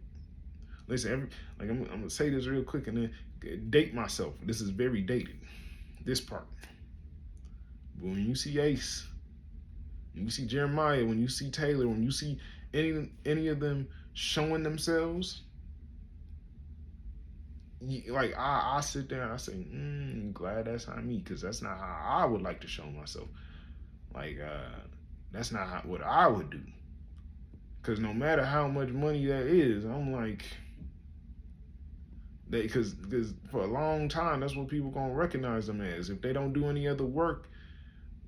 Listen, I'm gonna say this real quick and then date myself. This is very dated. This part. But when you see Ace, when you see Jeremiah, when you see Taylor, when you see any of them showing themselves, like I sit there and I say, glad that's not me, because that's not how I would like to show myself. Like that's not what I would do. Because no matter how much money that is, I'm like, because for a long time that's what people gonna recognize them as. If they don't do any other work,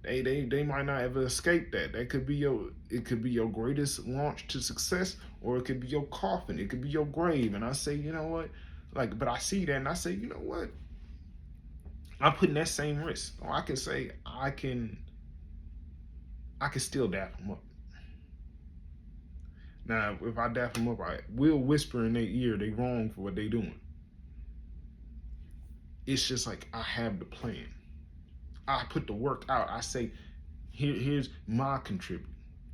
they might not ever escape that. That could be your greatest launch to success, or it could be your coffin. It could be your grave. And I say, you know what? Like, but I see that and I say, you know what? I'm putting that same risk. Or I can say I can still dap them up. Now, if I dap them up, I will whisper in their ear they wrong for what they doing. It's just like I have the plan. I put the work out. I say, here's my contribute.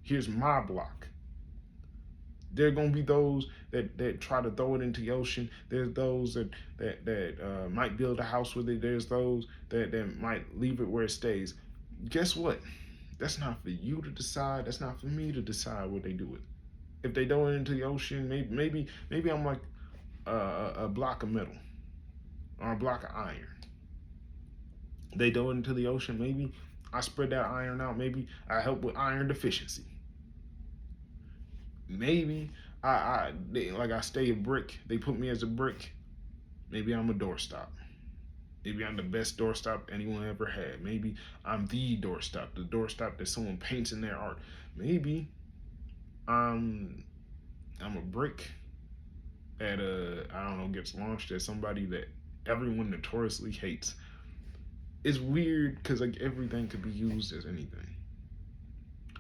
Here's my block. There are gonna be those that try to throw it into the ocean. There's those that might build a house with it. There's those that might leave it where it stays. Guess what? That's not for you to decide. That's not for me to decide what they do with. If they throw it into the ocean, maybe I'm like a block of metal or a block of iron. They throw it into the ocean. Maybe I spread that iron out. Maybe I help with iron deficiency. Maybe I stay a brick. They put me as a brick. Maybe I'm a doorstop. Maybe I'm the best doorstop anyone ever had. Maybe I'm the doorstop that someone paints in their art. Maybe I'm a brick that I don't know, gets launched at somebody that everyone notoriously hates. It's weird because like everything could be used as anything.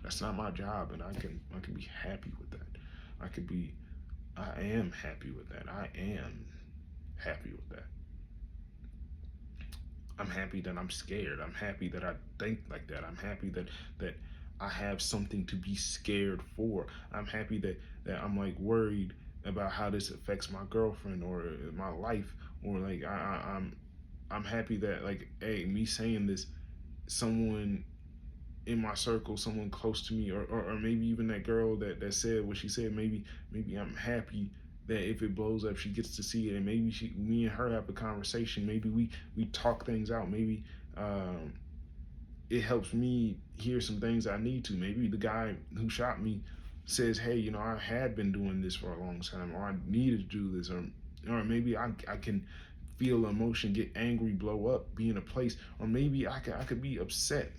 That's not my job, and I can be happy with that. I am happy with that. I am happy with that. I'm happy that I'm scared. I'm happy that I think like that. I'm happy that I have something to be scared for. I'm happy that I'm like worried about how this affects my girlfriend or my life, or like I'm happy that like, hey, me saying this, someone in my circle, someone close to me, or maybe even that girl that said what she said, maybe I'm happy that if it blows up, she gets to see it, and maybe me and her have a conversation. Maybe we talk things out. Maybe it helps me hear some things I need to. Maybe the guy who shot me says, hey, I had been doing this for a long time, or I needed to do this, or maybe I can feel emotion, get angry, blow up, be in a place, or maybe I could be upset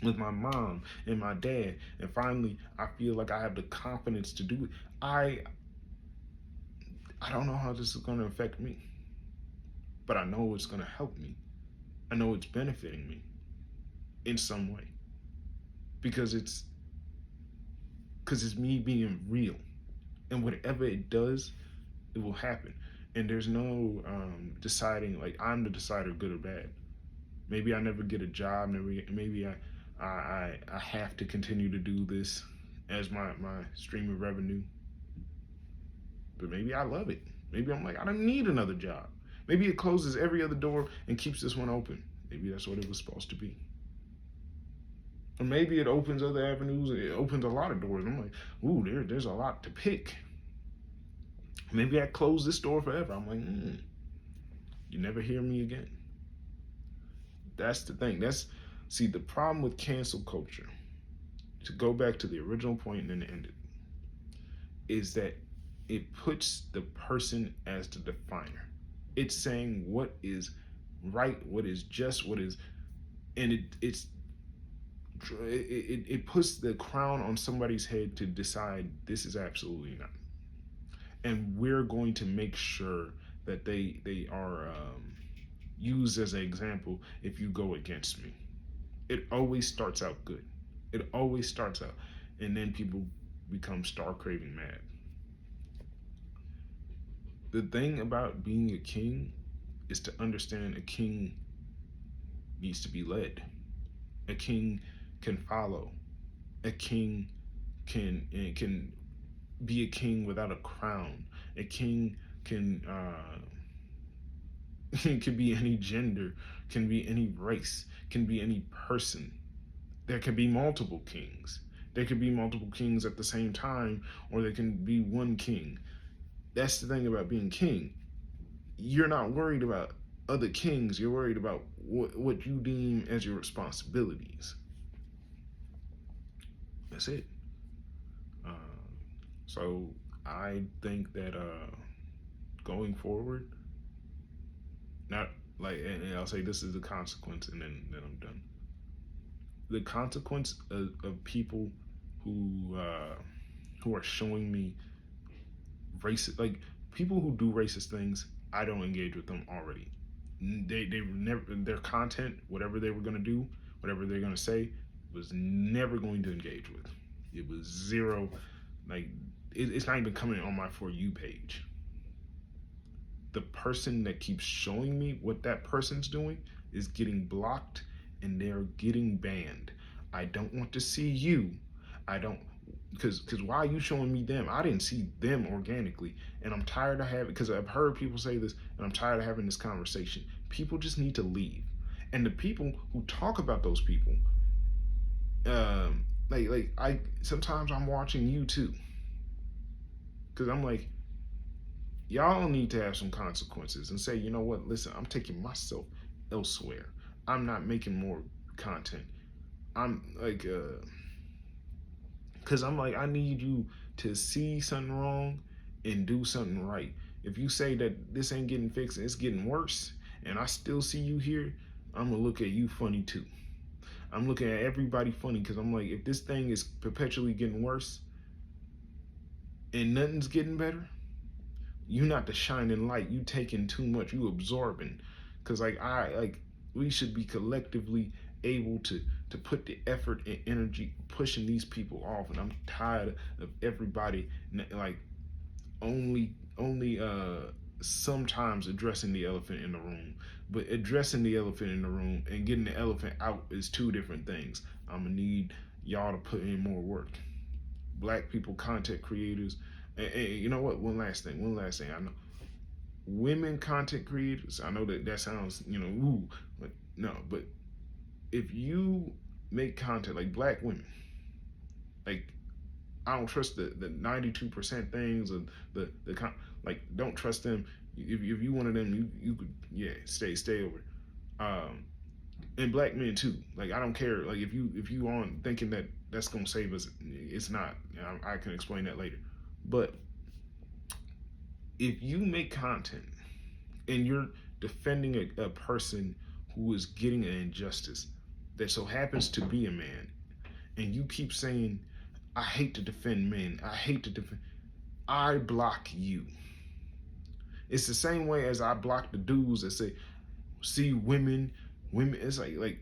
with my mom and my dad, and finally I feel like I have the confidence to do it. I don't know how this is going to affect me, but I know it's going to help me. I know it's benefiting me in some way, because it's me being real, and whatever it does, it will happen. And there's no deciding, like, I'm the decider, good or bad. Maybe I never get a job. Maybe I have to continue to do this as my stream of revenue. But maybe I love it. Maybe I'm like, I don't need another job. Maybe it closes every other door and keeps this one open. Maybe that's what it was supposed to be. Or maybe it opens other avenues. It opens a lot of doors. I'm like, ooh, there's a lot to pick. Maybe I close this door forever. I'm like, you never hear me again. That's the thing. See, the problem with cancel culture, to go back to the original point and then end it, is that it puts the person as the definer. It's saying what is right, what is just, what is, and it puts the crown on somebody's head to decide this is absolutely not, and we're going to make sure that they are used as an example if you go against me. It always starts out good. It always starts out, and then people become star craving mad. The thing about being a king is to understand a king needs to be led. A king can follow. A king can be a king without a crown. A king can can be any gender, can be any race, can be any person. There can be multiple kings. There could be multiple kings at the same time, or there can be one king. That's the thing about being king. You're not worried about other kings. You're worried about what you deem as your responsibilities. That's it. Uh, so I think that going forward, not like, and I'll say this is the consequence, and then I'm done. The consequence of people who are showing me racist, like people who do racist things, I don't engage with them already. They never, their content, whatever they were gonna do, whatever they're gonna say, was never going to engage with. It was zero. Like it's not even coming on my For You page. The person that keeps showing me what that person's doing is getting blocked and they're getting banned. I don't want to see you. I don't, because why are you showing me them? I didn't see them organically, and I'm tired of having, because I've heard people say this, and I'm tired of having this conversation. People just need to leave, and the people who talk about those people, like I sometimes I'm watching you too, because I'm like, y'all need to have some consequences and say, you know what, listen, I'm taking myself elsewhere. I'm not making more content. I'm like, because I'm like, I need you to see something wrong and do something right. If you say that this ain't getting fixed and it's getting worse, and I still see you here, I'm gonna look at you funny too. I'm looking at everybody funny because I'm like, if this thing is perpetually getting worse and nothing's getting better, you not the shining light. You taking too much. You absorbing. Because we should be collectively able to put the effort and energy pushing these people off. And I'm tired of everybody like only sometimes addressing the elephant in the room. But addressing the elephant in the room and getting the elephant out is two different things. I'm gonna need y'all to put in more work. Black people, content creators, and you know what? One last thing. I know women content creators. I know that sounds, ooh, but no. But if you make content like black women, like I don't trust the 92% things or the like don't trust them. If you one of them, you could stay over. Um, and black men too. Like I don't care. Like if you on thinking that that's gonna save us, it's not. I can explain that later. But if you make content and you're defending a person who is getting an injustice that so happens to be a man, and you keep saying, I hate to defend men, I block you. It's the same way as I block the dudes that say, see women. It's like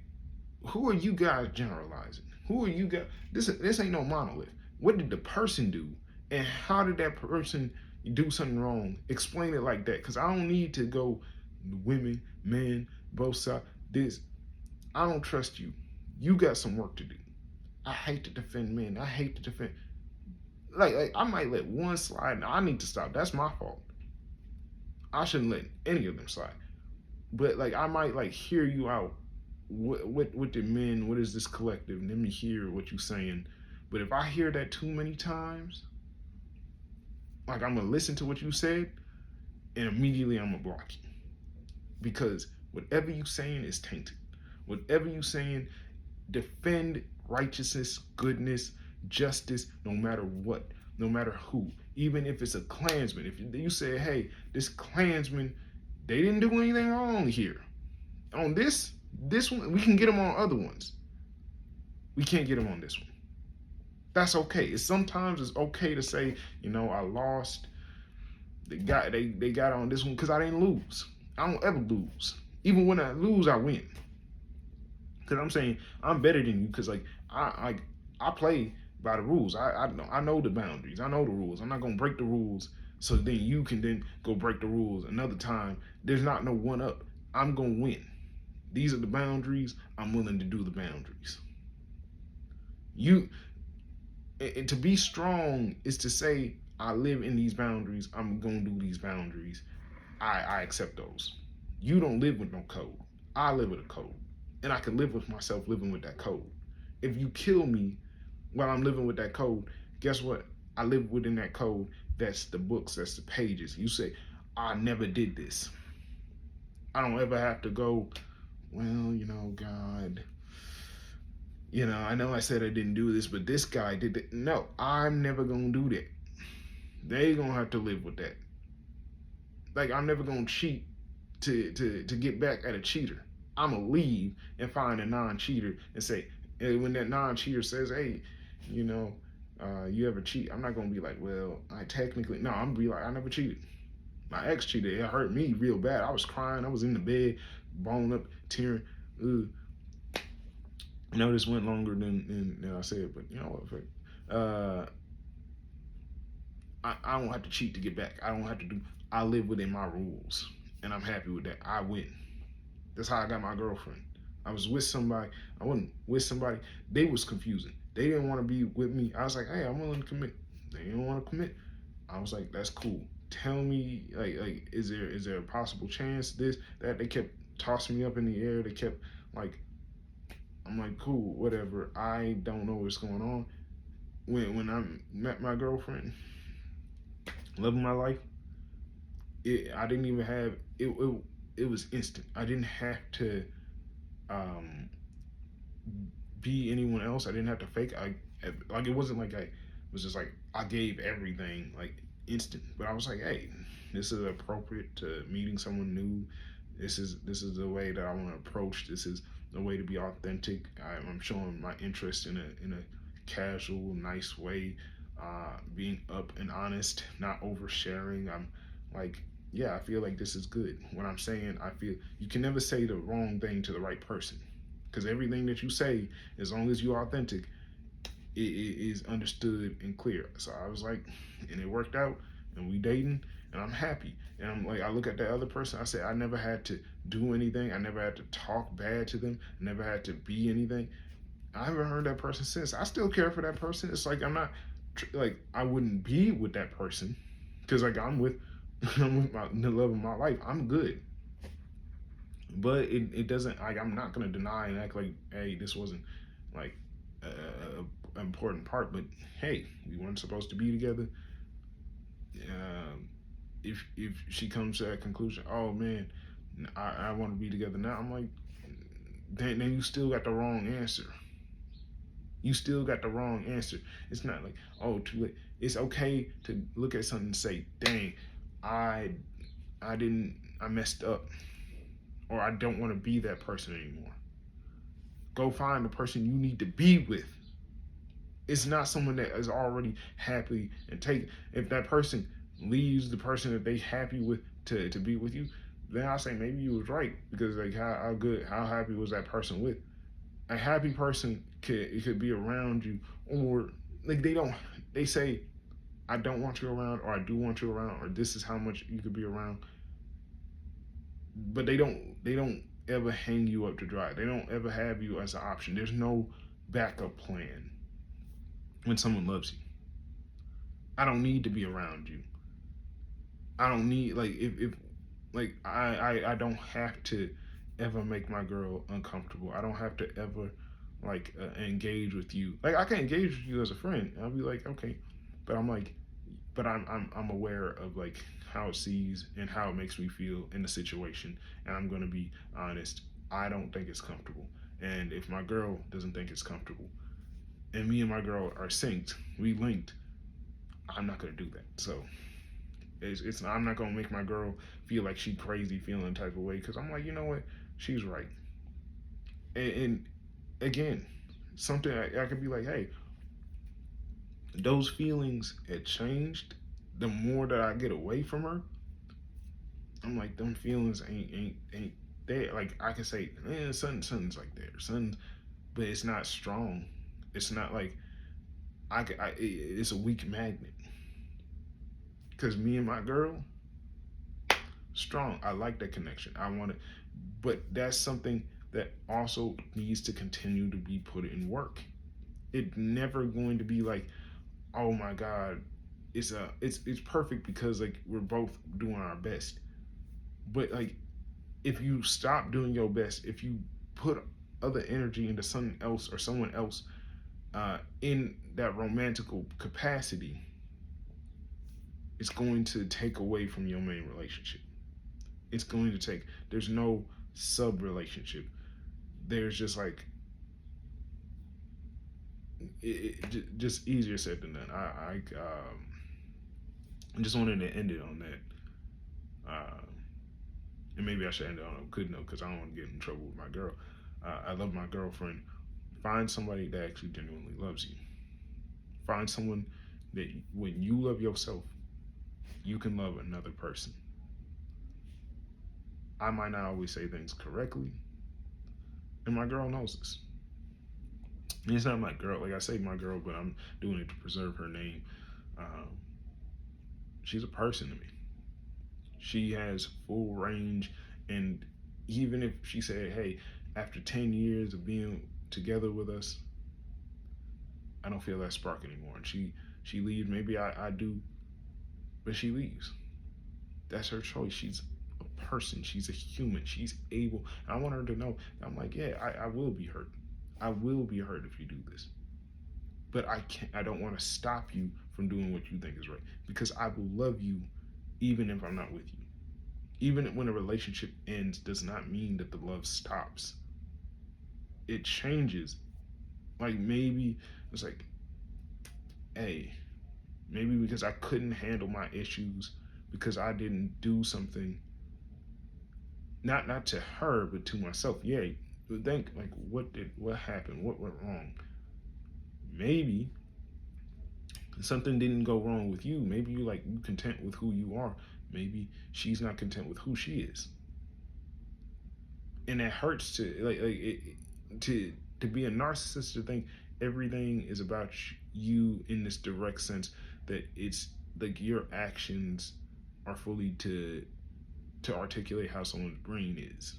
who are you guys generalizing? Who are you guys? This ain't no monolith. What did the person do, and how did that person do something wrong? Explain it like that, because I don't need to go women, men, both sides. This I don't trust you. You got some work to do. I hate to defend men. I hate to defend. Like I might let one slide. I need to stop. That's my fault. I shouldn't let any of them slide. But like I might like hear you out. What the men? What is this collective? Let me hear what you're saying. But if I hear that too many times, Like, I'm gonna listen to what you said, and immediately I'm gonna block you, because whatever you saying is tainted. Whatever you saying, defend righteousness, goodness, justice, no matter what, no matter who. Even if it's a Klansman, if you say, hey, this Klansman, they didn't do anything wrong here. On this one, we can get them on other ones. We can't get them on this one. That's okay. Sometimes it's okay to say, I lost. They got on this one because I didn't lose. I don't ever lose. Even when I lose, I win. Because I'm saying I'm better than you. Because like I play by the rules. I know the boundaries. I know the rules. I'm not gonna break the rules. So then you can then go break the rules another time. There's not no one up. I'm gonna win. These are the boundaries. I'm willing to do the boundaries. You and to be strong is to say I live in these boundaries. I'm gonna do these boundaries. I accept those. You don't live with no code. I live with a code, and I can live with myself living with that code. If you kill me while I'm living with that code, guess what? I live within that code. That's the books. That's the pages. You say I never did this. I don't ever have to go. Well, God. I know I said I didn't do this, but this guy did it. No, I'm never gonna do that. They gonna have to live with that. Like, I'm never gonna cheat to get back at a cheater. I'm gonna leave and find a non-cheater and say, and when that non-cheater says, hey, you ever cheat? I'm not gonna be like, well, I technically no. I'm gonna be like, I never cheated. My ex cheated. It hurt me real bad. I was crying. I was in the bed, balled up, tearing. Ugh. This went longer than I said, but you know what? I don't have to cheat to get back. I don't have to do. I live within my rules, and I'm happy with that. I win. That's how I got my girlfriend. I was with somebody. I wasn't with somebody. They was confusing. They didn't want to be with me. I was like, hey, I'm willing to commit. They didn't want to commit. I was like, that's cool. Tell me, like, is there a possible chance this that? They kept tossing me up in the air. They kept like, I'm like, cool, whatever. I don't know what's going on. When I met my girlfriend, loving my life, I didn't even have it was instant. I didn't have to um, be anyone else. I didn't have to fake. Like, it wasn't like I was just like I gave everything like instant. But I was like, hey, this is appropriate to meeting someone new. This is the way that I want to approach. This is the way to be authentic. I'm showing my interest in a casual, nice way, being up and honest, not oversharing. I'm like, yeah, I feel like this is good. When I'm saying, I feel you can never say the wrong thing to the right person, because everything that you say, as long as you're authentic, it is understood and clear. So I was like, and it worked out, and we dating, and I'm happy. And I'm like, I look at the other person, I say, I never had to do anything. I never had to talk bad to them. I never had to be anything. I haven't heard that person since. I still care for that person. It's like I'm not like I wouldn't be with that person because like I'm with the love of my life. I'm good, but it doesn't like I'm not gonna deny and act like hey this wasn't like an important part. But hey, we weren't supposed to be together. If she comes to that conclusion, oh man, I want to be together now. I'm like, then you still got the wrong answer. You still got the wrong answer. It's not like, oh, too late. It's okay to look at something and say, dang, I I messed up, or I don't want to be that person anymore. Go find the person you need to be with. It's not someone that is already happy and take. If that person leaves the person that they happy with to be with you, then I say maybe you was right because like how happy was that person with? A happy person could be around you, or like they say I don't want you around, or I do want you around, or this is how much you could be around, but they don't ever hang you up to dry. They don't ever have you as an option. There's no backup plan when someone loves you. I don't need to be around you. I don't need like if like I don't have to ever make my girl uncomfortable. I don't have to ever engage with you. Like I can engage with you as a friend. I'll be like, okay, but I'm like, but I'm aware of like how it sees and how it makes me feel in the situation, and I'm gonna be honest. I don't think it's comfortable, and if my girl doesn't think it's comfortable, and me and my girl are synced, we linked, I'm not gonna do that. So it's I'm not gonna make my girl feel like she crazy feeling type of way because I'm like, you know what, she's right, and again, something I could be like, hey, those feelings had changed. The more that I get away from her, I'm like, them feelings ain't there. Like I can say, something's like there, something, but it's not strong. It's not like it's a weak magnet. Cause me and my girl, strong. I like that connection. I want it, but that's something that also needs to continue to be put in work. It's never going to be like, oh my god, it's perfect because like we're both doing our best. But like if you stop doing your best, if you put other energy into something else or someone else in that romantical capacity, it's going to take away from your main relationship. It's going to take. There's no sub relationship. There's just like just easier said than done. I just wanted to end it on that. And maybe I should end it on a good note because I don't want to get in trouble with my girl. I love my girlfriend. Find somebody that actually genuinely loves you. Find someone that when you love yourself, you can love another person. I might not always say things correctly, and my girl knows this. And it's not my girl, like I say my girl, but I'm doing it to preserve her name. Um, she's a person to me. She has full range, and even if she said, "Hey, after 10 years of being together with us, I don't feel that spark anymore," and she leaves, maybe I do, but she leaves. That's her choice. She's a person. She's a human. She's able. I want her to know. I'm like, yeah, I will be hurt. I will be hurt if you do this. But I can't. I don't want to stop you from doing what you think is right because I will love you even if I'm not with you. Even when a relationship ends, does not mean that the love stops. It changes. Like maybe it's like, hey, maybe because I couldn't handle my issues because I didn't do something not to her but to myself. Yeah, but think like what happened? What went wrong? Maybe something didn't go wrong with you. Maybe you content with who you are. Maybe she's not content with who she is, and it hurts to to be a narcissist to think everything is about you in this direct sense that it's like your actions are fully to articulate how someone's brain is.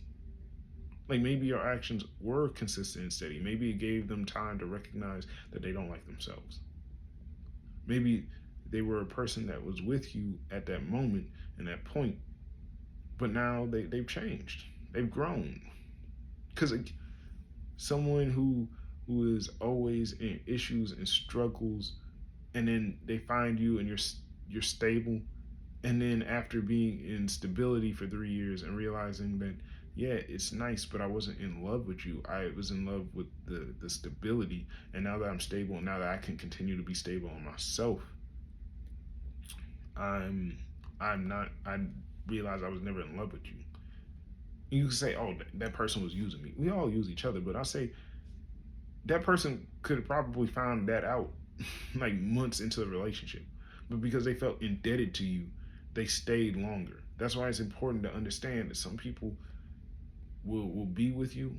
Like maybe your actions were consistent and steady. Maybe it gave them time to recognize that they don't like themselves. Maybe they were a person that was with you at that moment and that point, but now they've changed. They've grown. Because like, someone who is always in issues and struggles, and then they find you and you're stable, and then after being in stability for 3 years and realizing that yeah it's nice but I wasn't in love with you, I was in love with the stability, and now that I'm stable and now that I can continue to be stable on myself, i'm I'm not, I realized I was never in love with you. You can say, oh, that person was using me. We all use each other, but I say that person could have probably found that out like months into the relationship, but because they felt indebted to you, they stayed longer. That's why it's important to understand that some people will be with you.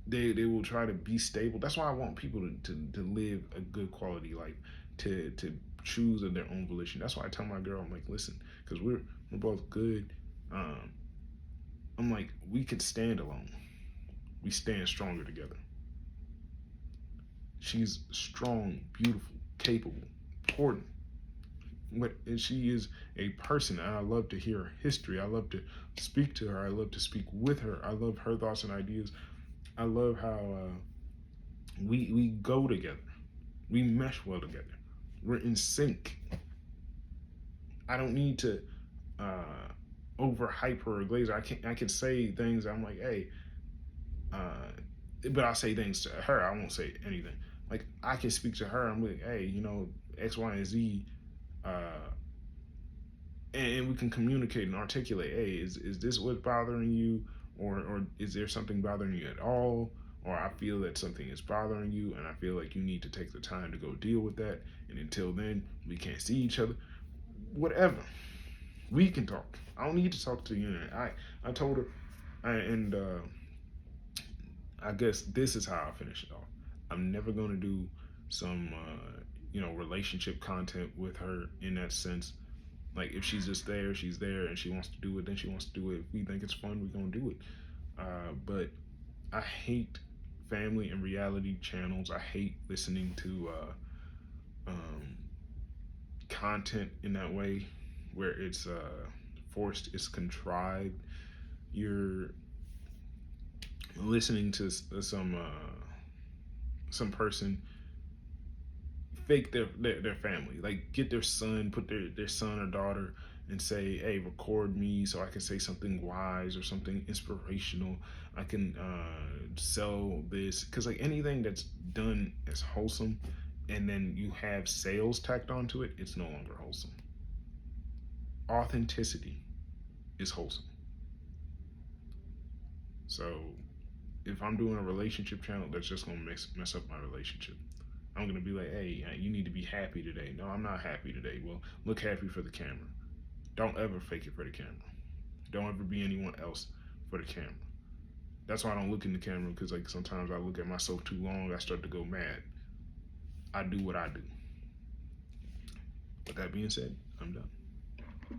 They will try to be stable. That's why I want people to live a good quality life, to choose of their own volition. That's why I tell my girl, I'm like, listen, because we're both good. Um, I'm like, we could stand alone. We stand stronger together. She's strong, beautiful, capable, important. And she is a person, and I love to hear her history. I love to speak to her. I love to speak with her. I love her thoughts and ideas. I love how we go together. We mesh well together. We're in sync. I don't need to overhype her or glaze her. I can say things. I'm like, hey, but I'll say things to her. I won't say anything. Like I can speak to her. I'm like, hey, X, Y, and Z, uh, and we can communicate and articulate. Hey, is this what's bothering you, or is there something bothering you at all? Or I feel that something is bothering you, and I feel like you need to take the time to go deal with that. And until then, we can't see each other. Whatever, we can talk. I don't need to talk to you. I told her, and I guess this is how I finish it off. I'm never going to do some, relationship content with her in that sense. Like, if she's just there, she's there, and she wants to do it, then she wants to do it. If we think it's fun, we're going to do it. But I hate family and reality channels. I hate listening to um, content in that way where it's forced, it's contrived. You're listening to some person fake their family, like get their son, put their son or daughter and say, hey, record me so I can say something wise or something inspirational. I can sell this, because like anything that's done as wholesome and then you have sales tacked onto it, it's no longer wholesome. Authenticity is wholesome. So if I'm doing a relationship channel, that's just gonna mess up my relationship. I'm gonna be like, hey, you need to be happy today. No, I'm not happy today. Well, look happy for the camera. Don't ever fake it for the camera. Don't ever be anyone else for the camera. That's why I don't look in the camera, because like sometimes I look at myself too long, I start to go mad. I do what I do. With that being said, I'm done.